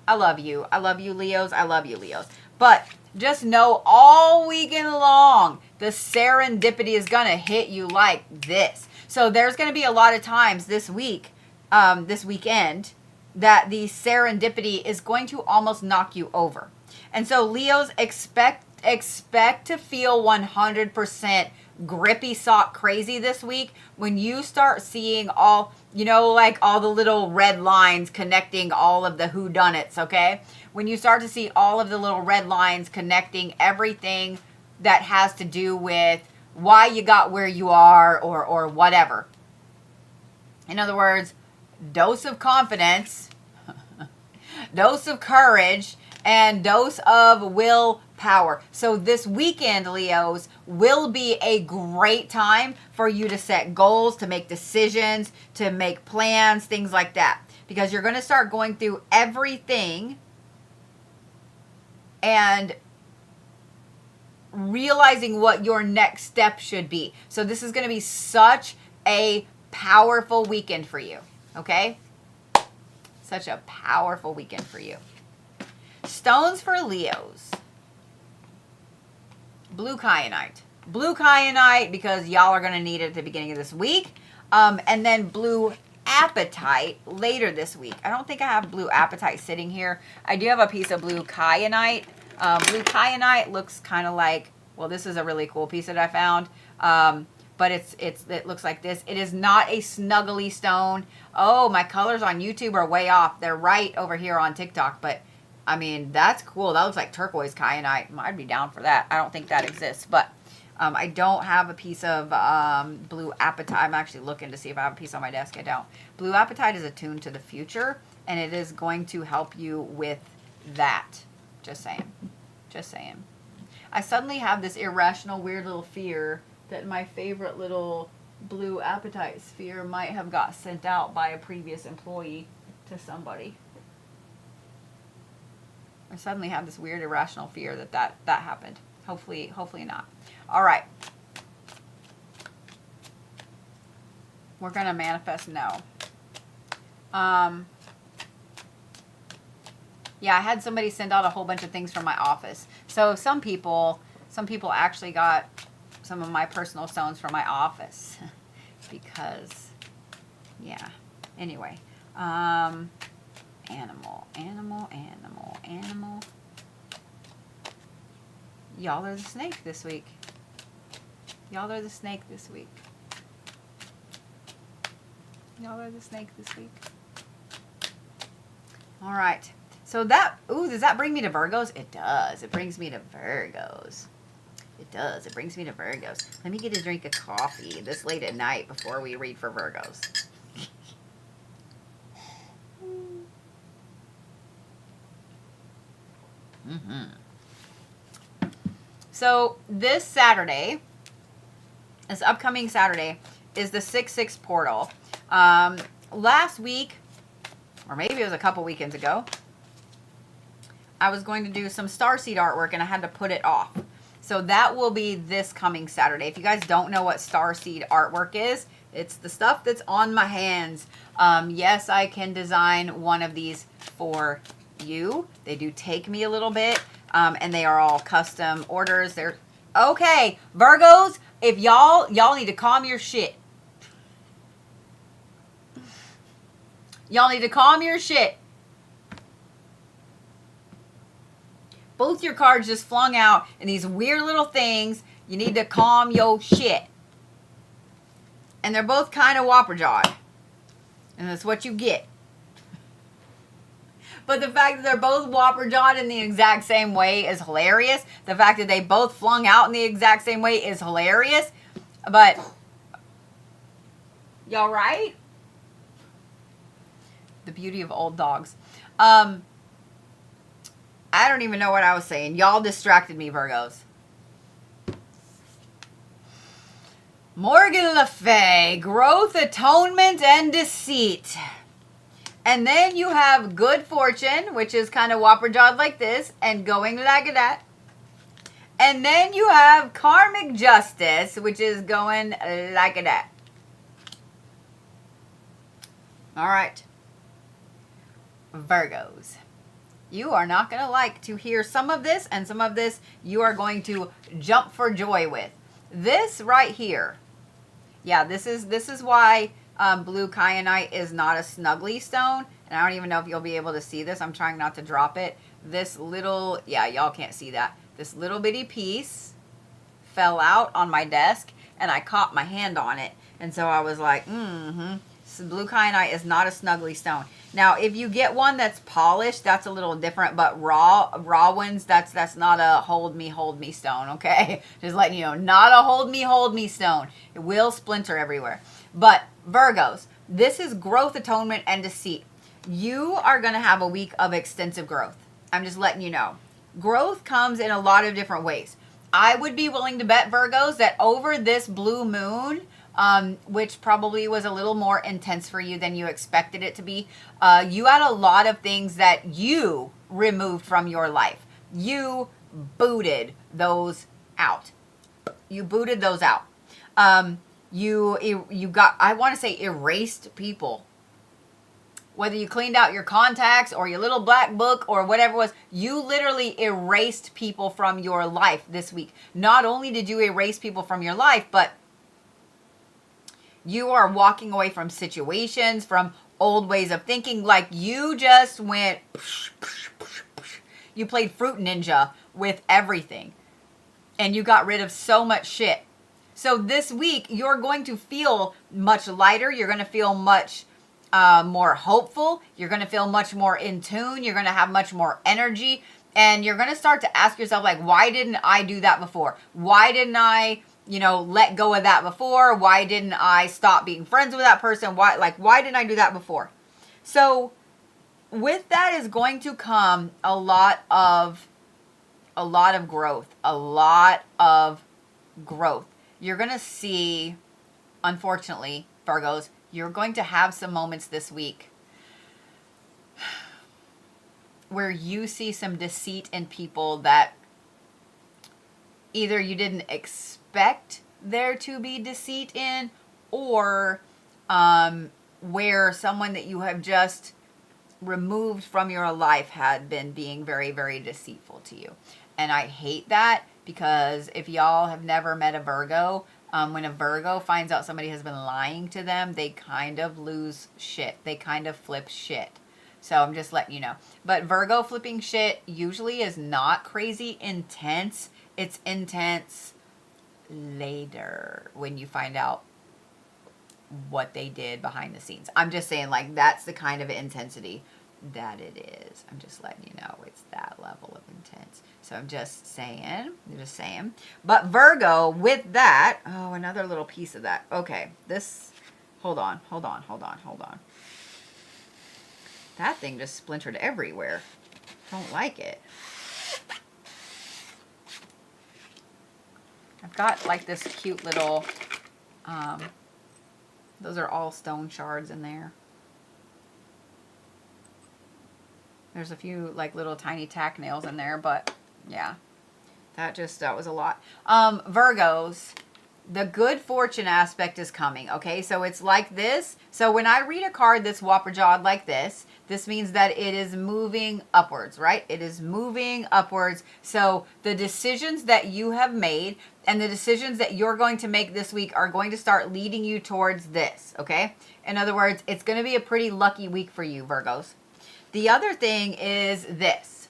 I love you. I love you, Leos. I love you, Leos. But just know all weekend long, the serendipity is going to hit you like this. So there's going to be a lot of times this week, this weekend, that the serendipity is going to almost knock you over. And so Leos, expect to feel 100% grippy sock crazy this week when you start seeing all, you know, like all the little red lines connecting all of the whodunits, okay? When you start to see all of the little red lines connecting everything that has to do with why you got where you are, or whatever. In other words, dose of confidence, dose of courage, and dose of willpower. So this weekend, Leos, will be a great time for you to set goals, to make decisions, to make plans, things like that. Because you're going to start going through everything and realizing what your next step should be. So this is going to be such a powerful weekend for you, okay? Such a powerful weekend for you. Stones for Leos. Blue kyanite. Blue kyanite, because y'all are going to need it at the beginning of this week. And then blue apatite later this week. I don't think I have blue apatite sitting here. I do have a piece of blue kyanite. Blue kyanite looks kind of like, well, this is a really cool piece that I found. But it looks like this. It is not a snuggly stone. Oh, my colors on YouTube are way off. They're right over here on TikTok, but I mean, that's cool. That looks like turquoise kyanite. I'd be down for that. I don't think that exists, but I don't have a piece of blue apatite. I'm actually looking to see if I have a piece on my desk. I don't. Blue apatite is attuned to the future, and it is going to help you with that. Just saying. Just saying. I suddenly have this irrational, weird little fear that my favorite little blue apatite sphere might have got sent out by a previous employee to somebody. I suddenly have this weird irrational fear that happened. Hopefully not. All right. We're going to manifest no. Yeah, I had somebody send out a whole bunch of things from my office. So some people actually got some of my personal stones from my office because, yeah. Anyway, animal. Y'all are the snake this week. Y'all are the snake this week. Y'all are the snake this week. All right. So that, does that bring me to Virgos? It does. It brings me to Virgos. It does. It brings me to Virgos. Let me get a drink of coffee this late at night before we read for Virgos. So this Saturday, this upcoming Saturday, is the 6/6 portal. Last week, or maybe it was a couple weekends ago, I was going to do some starseed artwork and I had to put it off. So that will be this coming Saturday. If you guys don't know what starseed artwork is, it's the stuff that's on my hands. Yes, I can design one of these for you. They do take me a little bit, and they are all custom orders. They're okay, Virgos. If y'all need to calm your shit. Y'all need to calm your shit. Both your cards just flung out in these weird little things. You need to calm your shit. And they're both kind of whopper-jawed. And that's what you get. But the fact that they're both whopper-jawed in the exact same way is hilarious. The fact that they both flung out in the exact same way is hilarious. But, y'all right? The beauty of old dogs. I don't even know what I was saying. Y'all distracted me, Virgos. Morgan Le Fay, growth, atonement, and deceit. And then you have good fortune, which is kind of whopper-jawed like this, and going like that. And then you have karmic justice, which is going like that. All right. Virgos. You are not going to like to hear some of this, and some of this you are going to jump for joy with. This right here. Yeah, this is why blue kyanite is not a snuggly stone. And I don't even know if you'll be able to see this. I'm trying not to drop it. This little, yeah, y'all can't see that. This little bitty piece fell out on my desk, and I caught my hand on it. And so I was like, So blue kyanite is not a snuggly stone. Now, if you get one that's polished, that's a little different. But raw ones, that's not a hold me stone, okay? Just letting you know, not a hold me stone. It will splinter everywhere. But Virgos, this is growth, atonement, and deceit. You are going to have a week of extensive growth. I'm just letting you know. Growth comes in a lot of different ways. I would be willing to bet, Virgos, that over this blue moon, which probably was a little more intense for you than you expected it to be, you had a lot of things that you removed from your life. You booted those out. You booted those out. You got, I want to say, erased people. Whether you cleaned out your contacts or your little black book or whatever it was, you literally erased people from your life this week. Not only did you erase people from your life, but you are walking away from situations, from old ways of thinking. Like you just went, you played Fruit Ninja with everything. And you got rid of so much shit. So this week, you're going to feel much lighter. You're going to feel much more hopeful. You're going to feel much more in tune. You're going to have much more energy. And you're going to start to ask yourself, like, why didn't I do that before? Why didn't I, let go of that before? Why didn't I stop being friends with that person? Why didn't I do that before? So with that is going to come a lot of growth, You're going to see, unfortunately, Virgos, you're going to have some moments this week where you see some deceit in people that either you didn't expect there to be deceit in, or where someone that you have just removed from your life had been being very, very deceitful to you. And I hate that, because if y'all have never met a Virgo, when a Virgo finds out somebody has been lying to them, they kind of lose shit. They kind of flip shit. So I'm just letting you know. But Virgo flipping shit usually is not crazy intense. It's intense later when you find out what they did behind the scenes. I'm just saying, like, that's the kind of intensity that it is. I'm just letting you know it's that level of intense. So I'm just saying. But Virgo, with that, oh, another little piece of that. Okay, this, hold on. That thing just splintered everywhere. Don't like it. I've got like this cute little, those are all stone shards in there. There's a few like little tiny tack nails in there, but yeah, that was a lot. Virgos, the good fortune aspect is coming, okay? So it's like this. So when I read a card that's whopper-jawed like this means that it is moving upwards, right? It is moving upwards. So the decisions that you have made and the decisions that you're going to make this week are going to start leading you towards this, okay? In other words, it's going to be a pretty lucky week for you, Virgos. The other thing is this.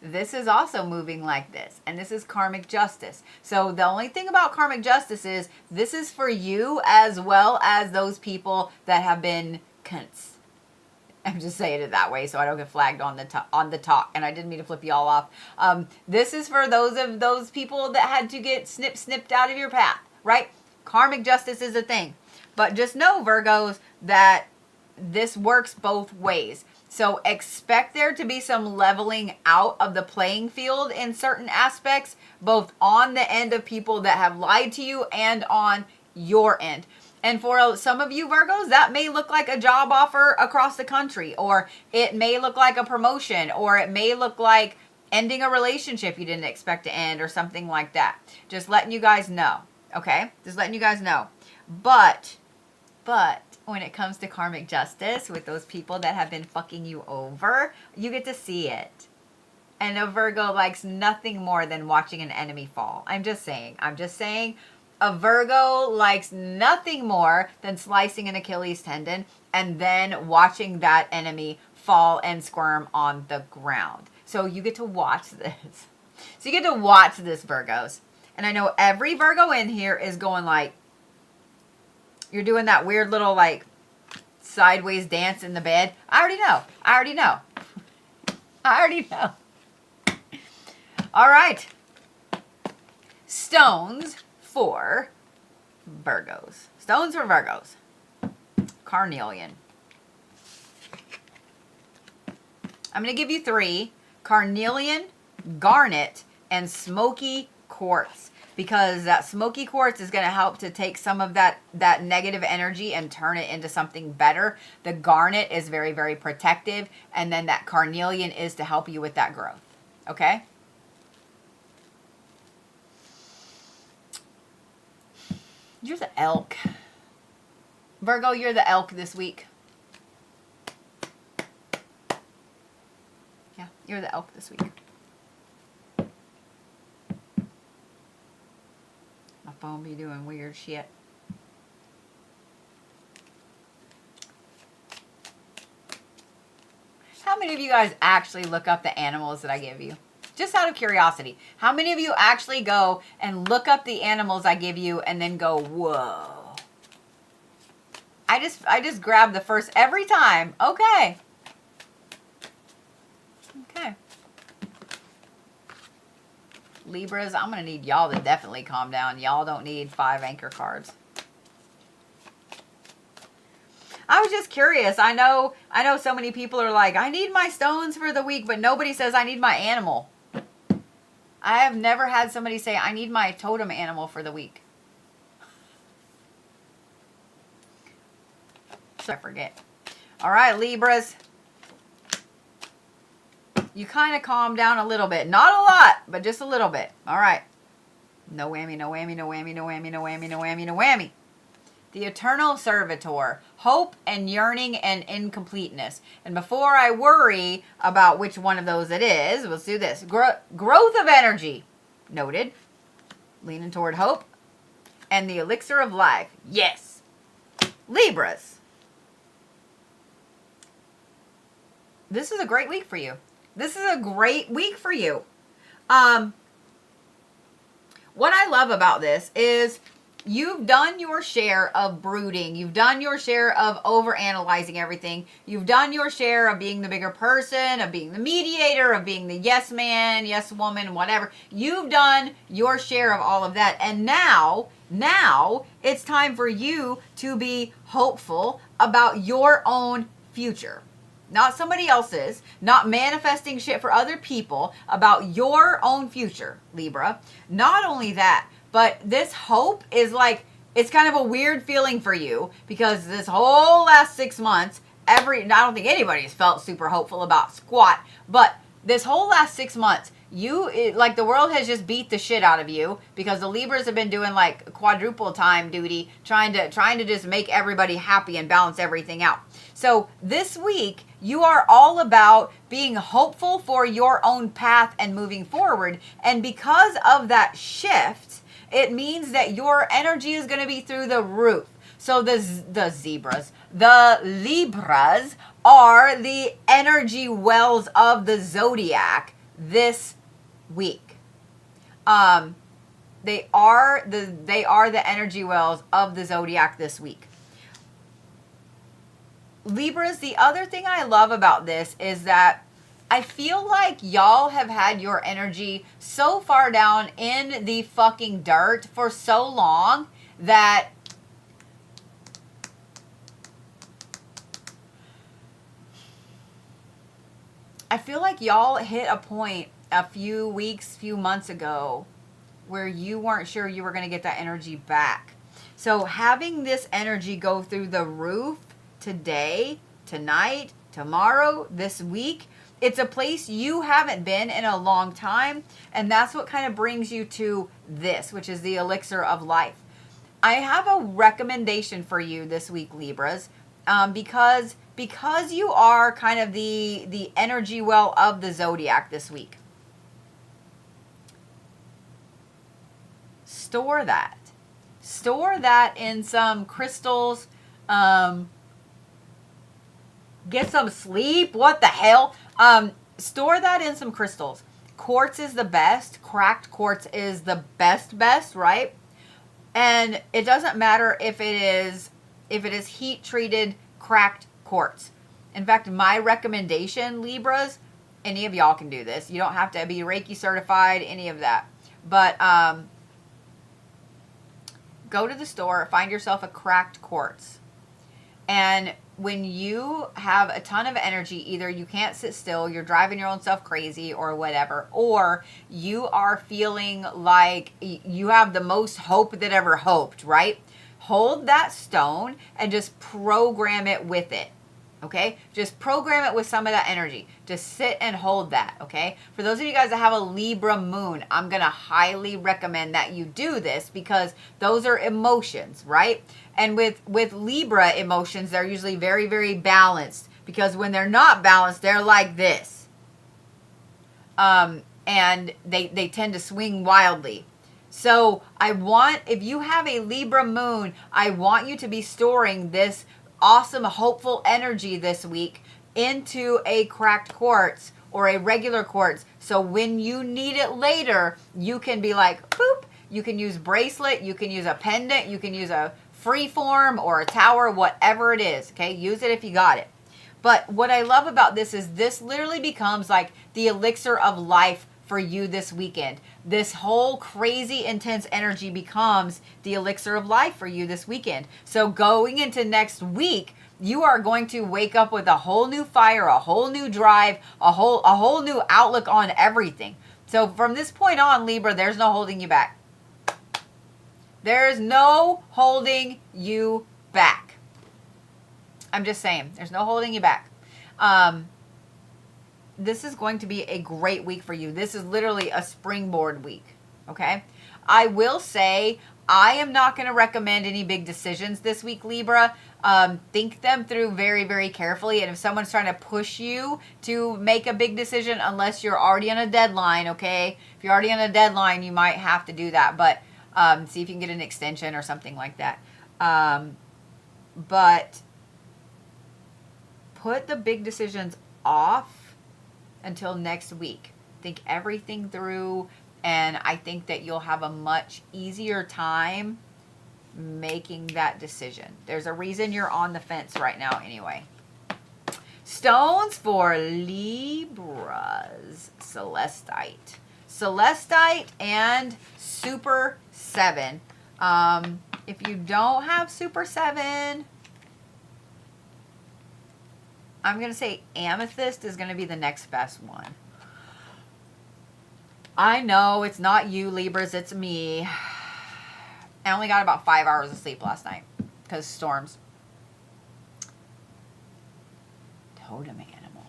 This is also moving like this, and this is karmic justice. So the only thing about karmic justice is this is for you as well as those people that have been cunts. I'm just saying it that way so I don't get flagged on the talk, and I didn't mean to flip y'all off. This is for those people that had to get snipped out of your path, right? Karmic justice is a thing. But just know, Virgos, that this works both ways. So expect there to be some leveling out of the playing field in certain aspects, both on the end of people that have lied to you and on your end. And for some of you Virgos, that may look like a job offer across the country, or it may look like a promotion, or it may look like ending a relationship you didn't expect to end, or something like that. Just letting you guys know, okay? Just letting you guys know. But when it comes to karmic justice with those people that have been fucking you over, you get to see it. And a Virgo likes nothing more than watching an enemy fall. I'm just saying. A Virgo likes nothing more than slicing an Achilles tendon and then watching that enemy fall and squirm on the ground. So you get to watch this. So you get to watch this, Virgos. And I know every Virgo in here is going like, you're doing that weird little like sideways dance in the bed. I already know. All right. Stones for Virgos. Carnelian. I'm going to give you 3. Carnelian, garnet, and smoky quartz. Because that smoky quartz is going to help to take some of that negative energy and turn it into something better. The garnet is very, very protective. And then that carnelian is to help you with that growth. Okay? You're the elk. Virgo, you're the elk this week. Yeah, you're the elk this week. My phone be doing weird shit. How many of you guys actually look up the animals that I give you? Just out of curiosity. How many of you actually go and look up the animals I give you and then go, whoa. I just grab the first every time. Okay. Okay. Libras, I'm going to need y'all to definitely calm down. Y'all don't need 5 anchor cards. I was just curious. I know so many people are like, I need my stones for the week, but nobody says I need my animal. I have never had somebody say, I need my totem animal for the week. So I forget. All right, Libras. You kind of calm down a little bit. Not a lot, but just a little bit. All right. No whammy, no whammy, no whammy, no whammy, no whammy, no whammy, no whammy. The Eternal Servitor. Hope and yearning and incompleteness. And before I worry about which one of those it is, let's do this. Growth of energy. Noted. Leaning toward hope. And the elixir of life. Yes. Libras. This is a great week for you. This is a great week for you. What I love about this is you've done your share of brooding. You've done your share of overanalyzing everything. You've done your share of being the bigger person, of being the mediator, of being the yes man, yes woman, whatever. You've done your share of all of that. And now it's time for you to be hopeful about your own future. Not somebody else's, not manifesting shit for other people, about your own future, Libra. Not only that, but this hope is like, it's kind of a weird feeling for you because this whole last 6 months, I don't think anybody's felt super hopeful about squat, but this whole last 6 months, like the world has just beat the shit out of you because the Libras have been doing like quadruple time duty, trying to just make everybody happy and balance everything out. So this week, you are all about being hopeful for your own path and moving forward. And because of that shift, it means that your energy is going to be through the roof. So the Libras are the energy wells of the zodiac this week. They are the energy wells of the zodiac this week. Libras, the other thing I love about this is that I feel like y'all have had your energy so far down in the fucking dirt for so long that I feel like y'all hit a point a few weeks, few months ago where you weren't sure you were going to get that energy back. So having this energy go through the roof today, tonight, tomorrow, this week, it's a place you haven't been in a long time. And that's what kind of brings you to this, which is the elixir of life. I have a recommendation for you this week, Libras, because you are kind of the energy well of the zodiac this week. Store that. Store that in some crystals. Get some sleep. What the hell? Store that in some crystals. Quartz is the best. Cracked quartz is the best, right? And it doesn't matter if it is heat treated cracked quartz. In fact, my recommendation, Libras, any of y'all can do this. You don't have to be Reiki certified, any of that. But go to the store, find yourself a cracked quartz. And when you have a ton of energy, either you can't sit still, you're driving your own self crazy or whatever, or you are feeling like you have the most hope that ever hoped, right? Hold that stone and just program it with it. Okay, just program it with some of that energy. Just sit and hold that. Okay, for those of you guys that have a Libra moon, I'm gonna highly recommend that you do this because those are emotions, right? And with Libra emotions, they're usually very, very balanced, because when they're not balanced, they're like this, and they tend to swing wildly. So if you have a Libra moon, I want you to be storing this awesome, hopeful energy this week into a cracked quartz or a regular quartz. So when you need it later, you can be like, boop, you can use bracelet, you can use a pendant, you can use a freeform or a tower, whatever it is. Okay, use it if you got it. But what I love about this is this literally becomes like the elixir of life for you this weekend. This whole crazy intense energy becomes the elixir of life for you this weekend. So going into next week, you are going to wake up with a whole new fire, a whole new drive, a whole new outlook on everything. So from this point on, Libra, there's no holding you back. There's no holding you back. I'm just saying, there's no holding you back. This is going to be a great week for you. This is literally a springboard week, okay? I will say I am not going to recommend any big decisions this week, Libra. Think them through very, very carefully. And if someone's trying to push you to make a big decision, unless you're already on a deadline, okay? If you're already on a deadline, you might have to do that. But see if you can get an extension or something like that. But put the big decisions off until next week. Think everything through, and I think that you'll have a much easier time making that decision. There's a reason you're on the fence right now anyway. Stones for Libras. Celestite. Celestite and Super 7. If you don't have Super 7, I'm going to say amethyst is going to be the next best one. I know it's not you, Libras, it's me. I only got about 5 hours of sleep last night because storms. Totem animal.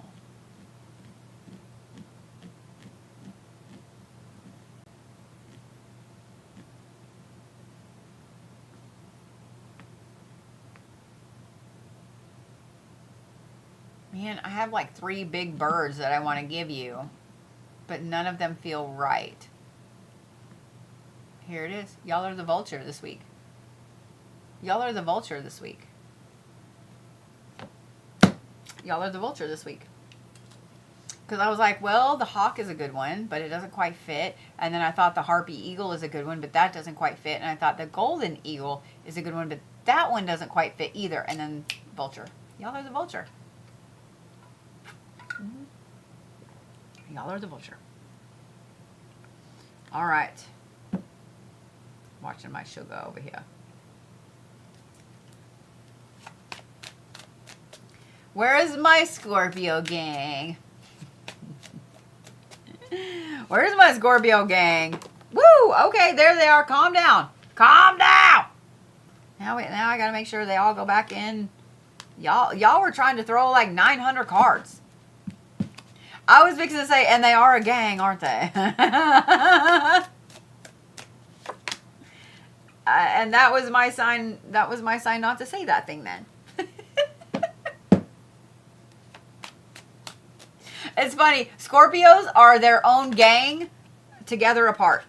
Man, I have like 3 big birds that I want to give you, but none of them feel right. Here it is. Y'all are the vulture this week. Y'all are the vulture this week. Y'all are the vulture this week. Because I was like, well, the hawk is a good one, but it doesn't quite fit. And then I thought the harpy eagle is a good one, but that doesn't quite fit. And I thought the golden eagle is a good one, but that one doesn't quite fit either. And then vulture. Y'all are the vulture. Y'all are the vulture. All right. Watching my sugar over here. Where is my Scorpio gang? Where's my Scorpio gang? Woo! Okay, there they are. Calm down. Calm down. Now I gotta make sure they all go back in. Y'all were trying to throw like 900 cards. I was fixing to say, and they are a gang, aren't they? And that was my sign. That was my sign not to say that thing then. It's funny. Scorpios are their own gang, together apart.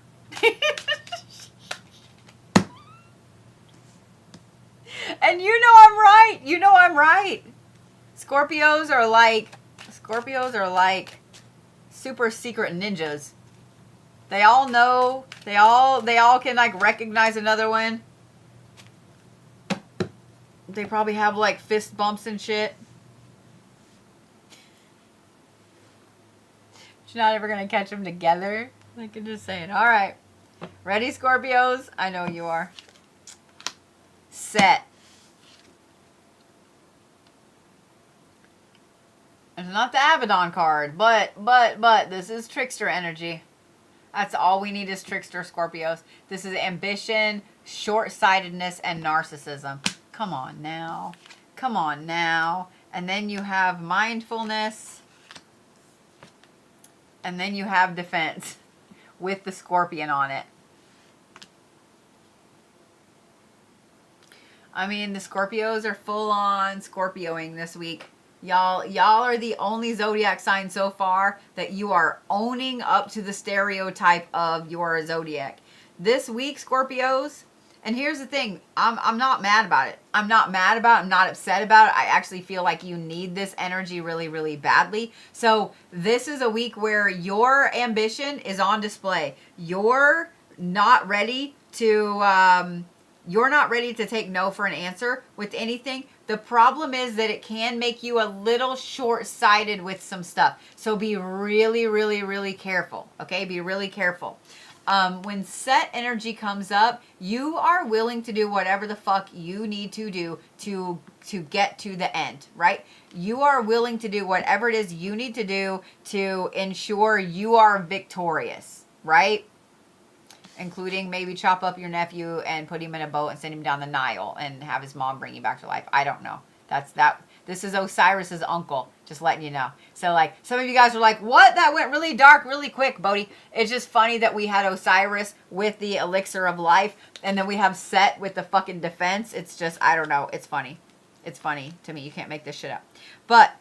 And you know I'm right. You know I'm right. Scorpios are like super secret ninjas. They all know. They all can like recognize another one. They probably have like fist bumps and shit. But you're not ever gonna catch them together. Like I'm just saying. All right, ready, Scorpios? I know you are. Set. It's not the Abaddon card, but this is trickster energy. That's all we need is trickster, Scorpios. This is ambition, short-sightedness, and narcissism. Come on now. Come on now. And then you have mindfulness. And then you have defense with the scorpion on it. I mean, the Scorpios are full-on Scorpioing this week. Y'all are the only zodiac sign so far that you are owning up to the stereotype of your zodiac. This week, Scorpios, and here's the thing, I'm not mad about it. I'm not mad about it. I'm not upset about it. I actually feel like you need this energy really, really badly. So this is a week where your ambition is on display. You're not ready to take no for an answer with anything. The problem is that it can make you a little short-sighted with some stuff. So be really, really, really careful. Okay? Be really careful. When set energy comes up, you are willing to do whatever the fuck you need to do to get to the end, right? You are willing to do whatever it is you need to do to ensure you are victorious, right? Including maybe chop up your nephew and put him in a boat and send him down the Nile and have his mom bring you back to life. I don't know. This is Osiris's uncle, just letting you know. So like some of you guys are like, what? That went really dark really quick, Bodhi. It's just funny that we had Osiris with the elixir of life and then we have Set with the fucking defense. It's just, I don't know. It's funny. It's funny to me. You can't make this shit up. But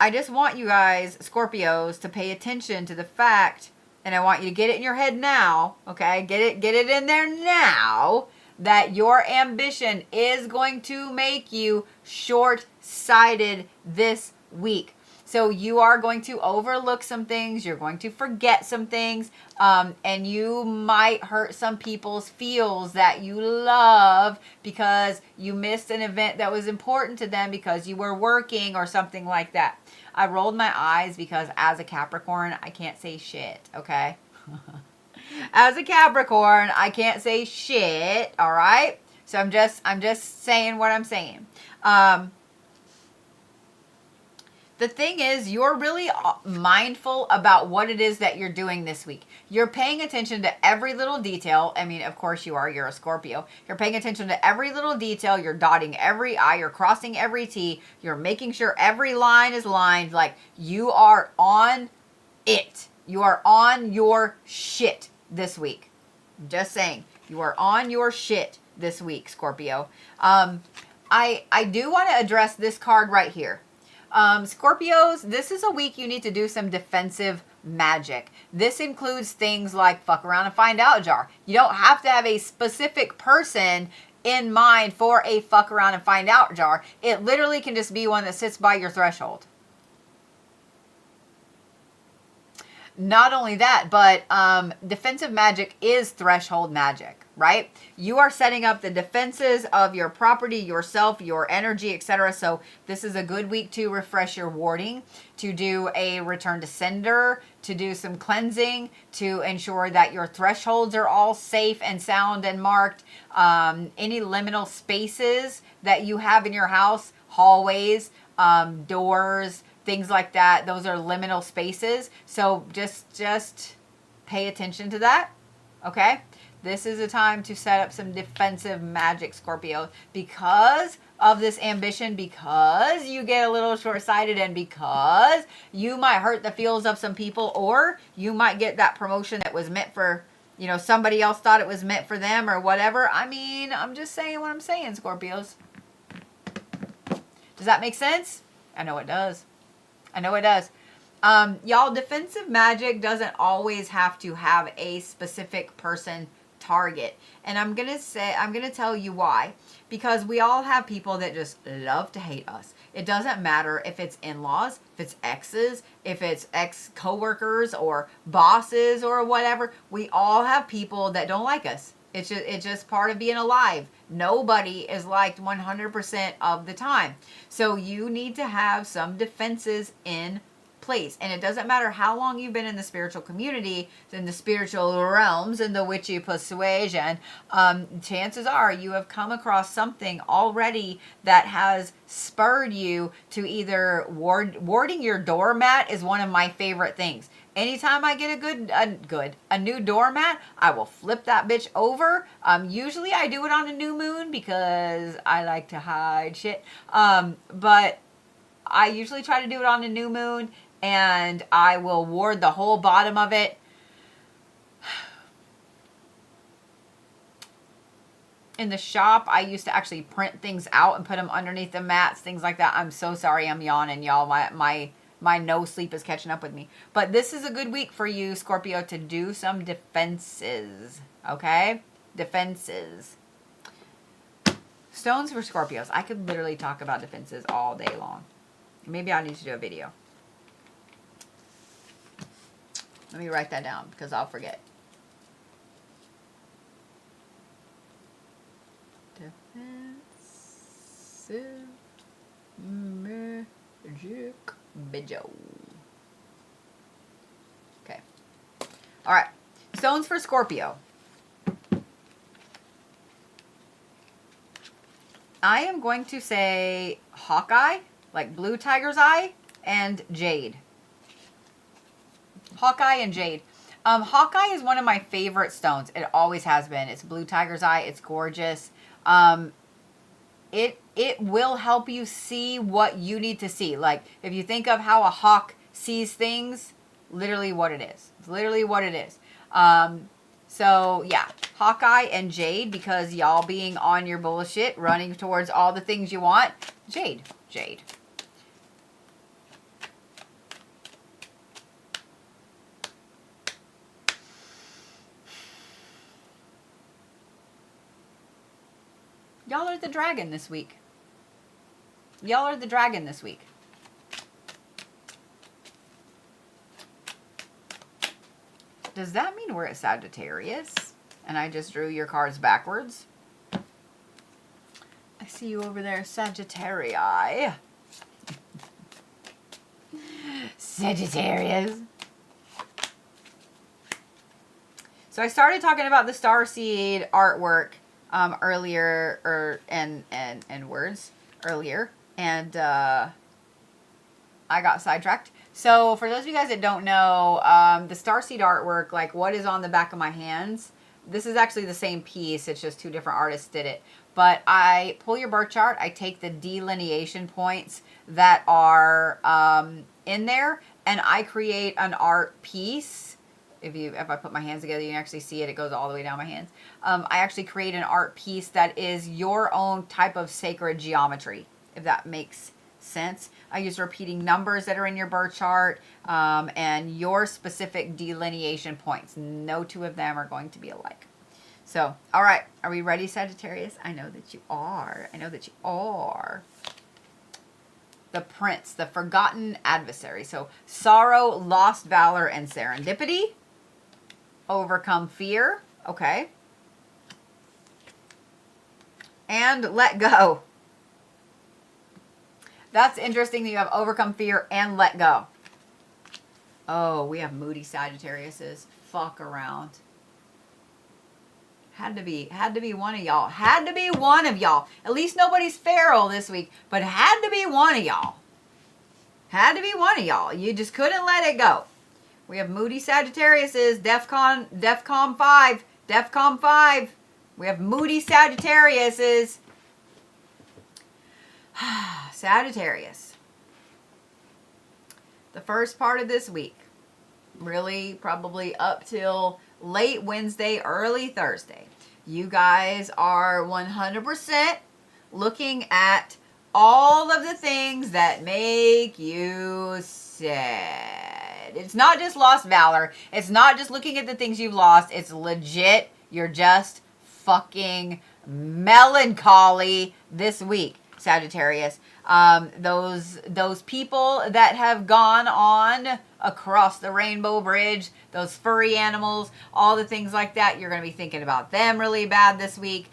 I just want you guys, Scorpios, to pay attention to the fact, and I want you to get it in your head now, okay? Get it in there now, that your ambition is going to make you short-sighted this week. So you are going to overlook some things. You're going to forget some things. And you might hurt some people's feels that you love because you missed an event that was important to them because you were working or something like that. I rolled my eyes because as a Capricorn, I can't say shit, okay? As a Capricorn, I can't say shit, all right? So I'm just saying what I'm saying. The thing is, you're really mindful about what it is that you're doing this week. You're paying attention to every little detail. I mean, of course you are. You're a Scorpio. You're paying attention to every little detail. You're dotting every I. You're crossing every T. You're making sure every line is lined. Like, you are on it. You are on your shit this week. Just saying. You are on your shit this week, Scorpio. I do want to address this card right here. Scorpios, this is a week you need to do some defensive magic. This includes things like fuck around and find out jar. You don't have to have a specific person in mind for a fuck around and find out jar. It literally can just be one that sits by your threshold. Not only that, but defensive magic is threshold magic, right? You are setting up the defenses of your property, yourself, your energy, etc. So this is a good week to refresh your warding, to do a return to sender, to do some cleansing, to ensure that your thresholds are all safe and sound and marked. Any liminal spaces that you have in your house, hallways, doors, things like that. Those are liminal spaces. So just pay attention to that. Okay? This is a time to set up some defensive magic, Scorpio, because of this ambition, because you get a little short-sighted, and because you might hurt the feels of some people, or you might get that promotion that was meant for, you know, somebody else thought it was meant for them or whatever. I mean, I'm just saying what I'm saying, Scorpios. Does that make sense? I know it does. I know it does. Y'all, defensive magic doesn't always have to have a specific person target. And I'm going to tell you why. Because we all have people that just love to hate us. It doesn't matter if it's in-laws, if it's exes, if it's ex-coworkers or bosses or whatever. We all have people that don't like us. It's just part of being alive. Nobody is liked 100% of the time. So you need to have some defenses in place. And it doesn't matter how long you've been in the spiritual community, in the spiritual realms, in the witchy persuasion, chances are you have come across something already that has spurred you to either warding your doormat is one of my favorite things. Anytime I get a new doormat, I will flip that bitch over. Usually I do it on a new moon because I like to hide shit. But I usually try to do it on a new moon, and I will ward the whole bottom of it. In the shop, I used to actually print things out and put them underneath the mats, things like that. I'm so sorry I'm yawning, y'all. My no sleep is catching up with me. But this is a good week for you, Scorpio, to do some defenses. Okay? Defenses. Stones for Scorpios. I could literally talk about defenses all day long. Maybe I need to do a video. Let me write that down because I'll forget. Defensive magic video. Okay. All right. Stones for Scorpio. I am going to say Hawkeye, like blue tiger's eye, and jade. Hawkeye and jade. Hawkeye is one of my favorite stones. It always has been. It's blue tiger's eye. It's gorgeous. It will help you see what you need to see. Like, if you think of how a hawk sees things, literally what it is. It's literally what it is. So, yeah. Hawkeye and jade, because y'all being on your bullshit, running towards all the things you want. Jade. Jade. Y'all are the dragon this week. Y'all are the dragon this week. Does that mean we're at Sagittarius? And I just drew your cards backwards? I see you over there, Sagittarii. Sagittarius. So I started talking about the starseed artwork earlier, and words earlier, and I got sidetracked. So for those of you guys that don't know, the starseed artwork, like what is on the back of my hands, this is actually the same piece. It's just two different artists did it. But I pull your birth chart. I take the delineation points that are in there, and I create an art piece. If I put my hands together, you can actually see it. It goes all the way down my hands. I actually create an art piece that is your own type of sacred geometry, if that makes sense. I use repeating numbers that are in your birth chart, and your specific delineation points. No two of them are going to be alike. So, all right. Are we ready, Sagittarius? I know that you are. I know that you are. The Prince, the forgotten adversary. So, sorrow, lost valor, and serendipity. Overcome fear. Okay. And let go. That's interesting that you have overcome fear and let go. Oh, we have moody Sagittariuses. Fuck around. Had to be one of y'all. Had to be one of y'all. At least nobody's feral this week, but had to be one of y'all. Had to be one of y'all. You just couldn't let it go. We have moody Sagittariuses, DEFCON 5, DEFCON 5. We have moody Sagittariuses. Sagittarius. The first part of this week, really probably up till late Wednesday, early Thursday, you guys are 100% looking at all of the things that make you sad. It's not just lost valor. It's not just looking at the things you've lost. It's legit. You're just fucking melancholy this week, Sagittarius. Those people that have gone on across the rainbow bridge, those furry animals, all the things like that, you're going to be thinking about them really bad this week.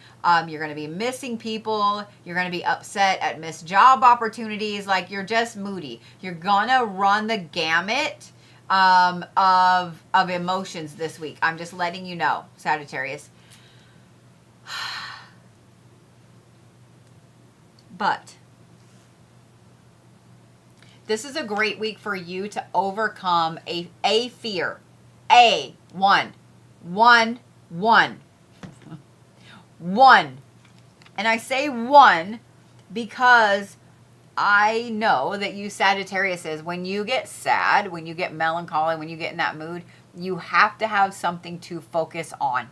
You're going to be missing people. You're going to be upset at missed job opportunities. Like, you're just moody. You're going to run the gamut of emotions this week. I'm just letting you know, Sagittarius. But this is a great week for you to overcome a fear. One. And I say one because I know that you Sagittariuses, when you get sad, when you get melancholy, when you get in that mood, you have to have something to focus on.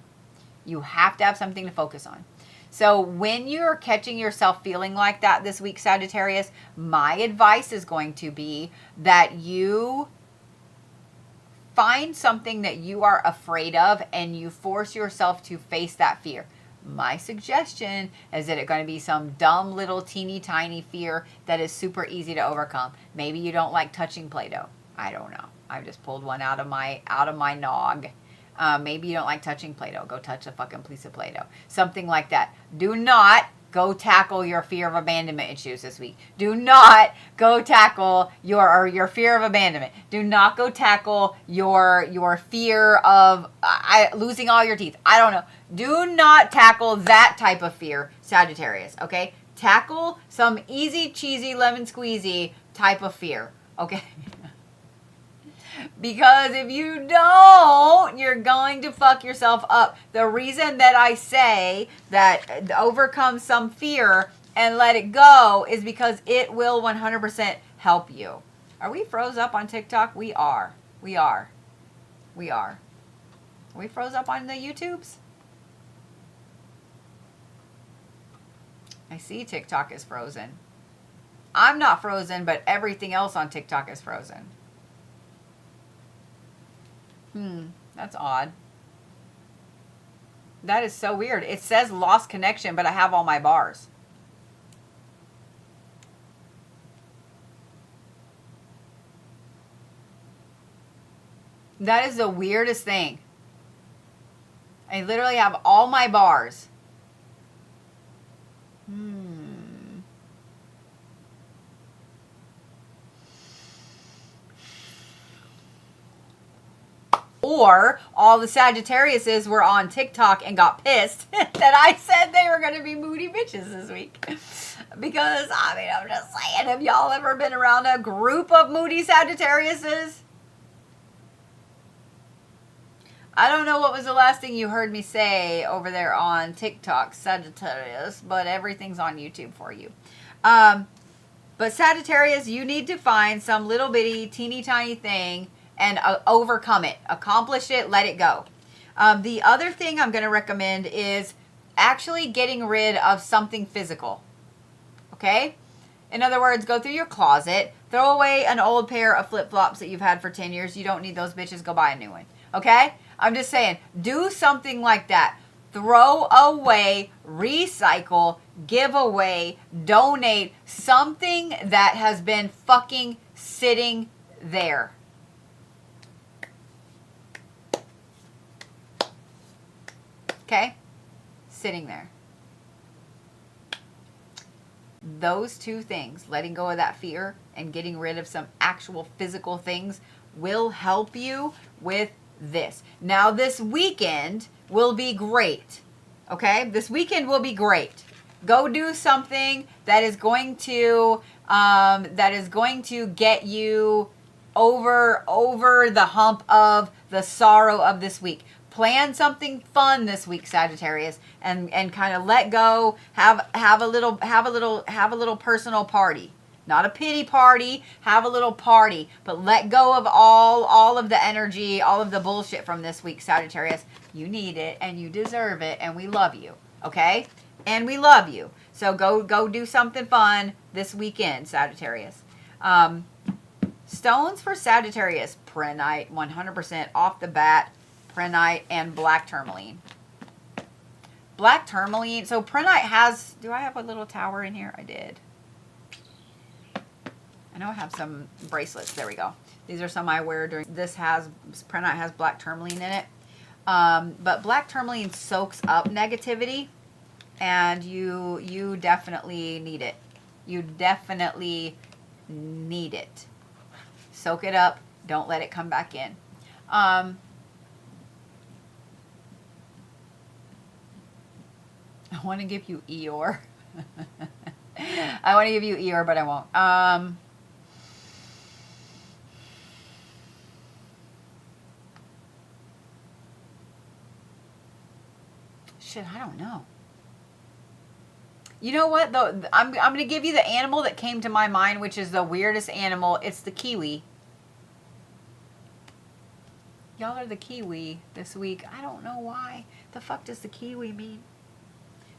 You have to have something to focus on. So when you're catching yourself feeling like that this week, Sagittarius, my advice is going to be that you find something that you are afraid of and you force yourself to face that fear. My suggestion is that it's going to be some dumb little teeny tiny fear that is super easy to overcome. Maybe you don't like touching Play-Doh. I don't know. I just pulled one out of my nog. Maybe you don't like touching Play-Doh. Go touch a fucking piece of Play-Doh. Something like that. Do not go tackle your fear of abandonment issues this week. Do not go tackle your fear of abandonment. Do not go tackle your fear of losing all your teeth. I don't know. Do not tackle that type of fear, Sagittarius, okay? Tackle some easy, cheesy, lemon squeezy type of fear, okay? Because if you don't, you're going to fuck yourself up. The reason that I say that overcome some fear and let it go is because it will 100% help you. Are we froze up on TikTok? We are. Are we froze up on the YouTubes? I see TikTok is frozen. I'm not frozen, but everything else on TikTok is frozen. That's odd. That is so weird. It says lost connection, but I have all my bars. That is the weirdest thing. I literally have all my bars. Or all the Sagittariuses were on TikTok and got pissed that I said they were going to be moody bitches this week. Because, I mean, I'm just saying, have y'all ever been around a group of moody Sagittariuses? I don't know what was the last thing you heard me say over there on TikTok, Sagittarius, but everything's on YouTube for you. But Sagittarius, you need to find some little bitty, teeny tiny thing and overcome it. Accomplish it. Let it go. The other thing I'm going to recommend is actually getting rid of something physical. Okay? In other words, go through your closet. Throw away an old pair of flip-flops that you've had for 10 years. You don't need those bitches. Go buy a new one. Okay? I'm just saying, do something like that. Throw away, recycle, give away, donate something that has been fucking sitting there. Okay? Sitting there. Those two things, letting go of that fear and getting rid of some actual physical things, will help you with this. Now, this weekend will be great. Okay? This weekend will be great Go do something that is going to get you over the hump of the sorrow of this week. Plan something fun this week, Sagittarius, and kind of let go. Have a little personal party. Not a pity party. Have a little party, but let go of all of the energy, all of the bullshit from this week, Sagittarius. You need it, and you deserve it, and we love you. Okay, and we love you. So go do something fun this weekend, Sagittarius. Stones for Sagittarius: prehnite, 100% off the bat. Prehnite and black tourmaline. Black tourmaline. So prehnite has, do I have a little tower in here? I did. I know I have some bracelets. There we go. These are some I wear during, prehnite has black tourmaline in it. But black tourmaline soaks up negativity, and you definitely need it. You definitely need it. Soak it up. Don't let it come back in. I want to give you Eeyore. I want to give you Eeyore, but I won't. Shit, I don't know. You know what, though? I'm going to give you the animal that came to my mind, which is the weirdest animal. It's the kiwi. Y'all are the kiwi this week. I don't know why. The fuck does the kiwi mean?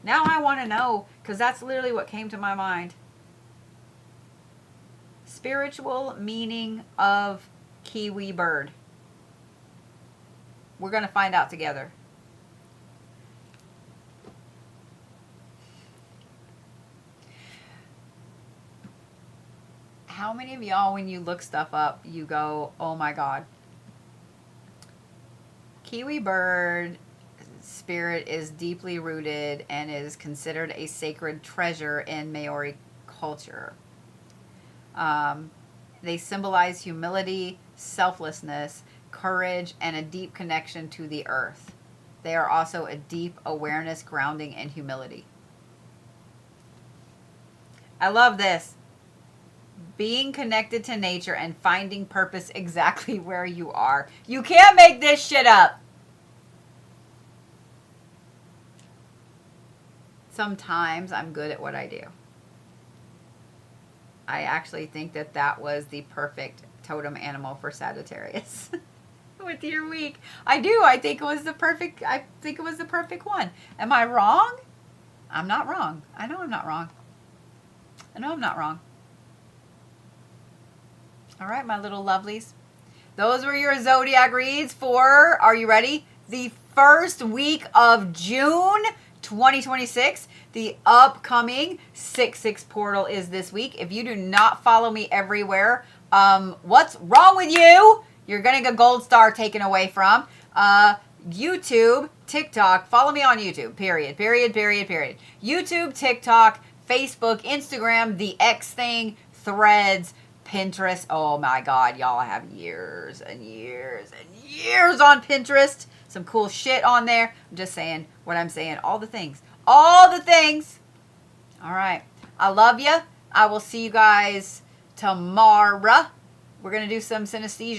Now I want to know, because that's literally what came to my mind. Spiritual meaning of kiwi bird. We're going to find out together. How many of y'all, when you look stuff up, you go, oh my God. Kiwi bird spirit is deeply rooted and is considered a sacred treasure in Maori culture. They symbolize humility, selflessness, courage, and a deep connection to the earth. They are also a deep awareness, grounding, and humility. I love this. Being connected to nature and finding purpose exactly where you are. You can't make this shit up. Sometimes I'm good at what I do. I actually think that that was the perfect totem animal for Sagittarius. With your week. I do. I think it was the perfect one. Am I wrong? I'm not wrong. I know I'm not wrong. I know I'm not wrong. All right, my little lovelies. Those were your zodiac reads for, are you ready? The first week of June 2026. The upcoming 6/6 portal is this week. If you do not follow me everywhere, what's wrong with you? You're going to get a gold star taken away from. YouTube, TikTok. Follow me on YouTube, period. YouTube, TikTok, Facebook, Instagram, the X thing, Threads, Pinterest. Oh my God, y'all, I have years and years and years on Pinterest. Some cool shit on there. I'm just saying what I'm saying. All the things. All the things. All right. I love you. I will see you guys tomorrow. We're going to do some synesthesia.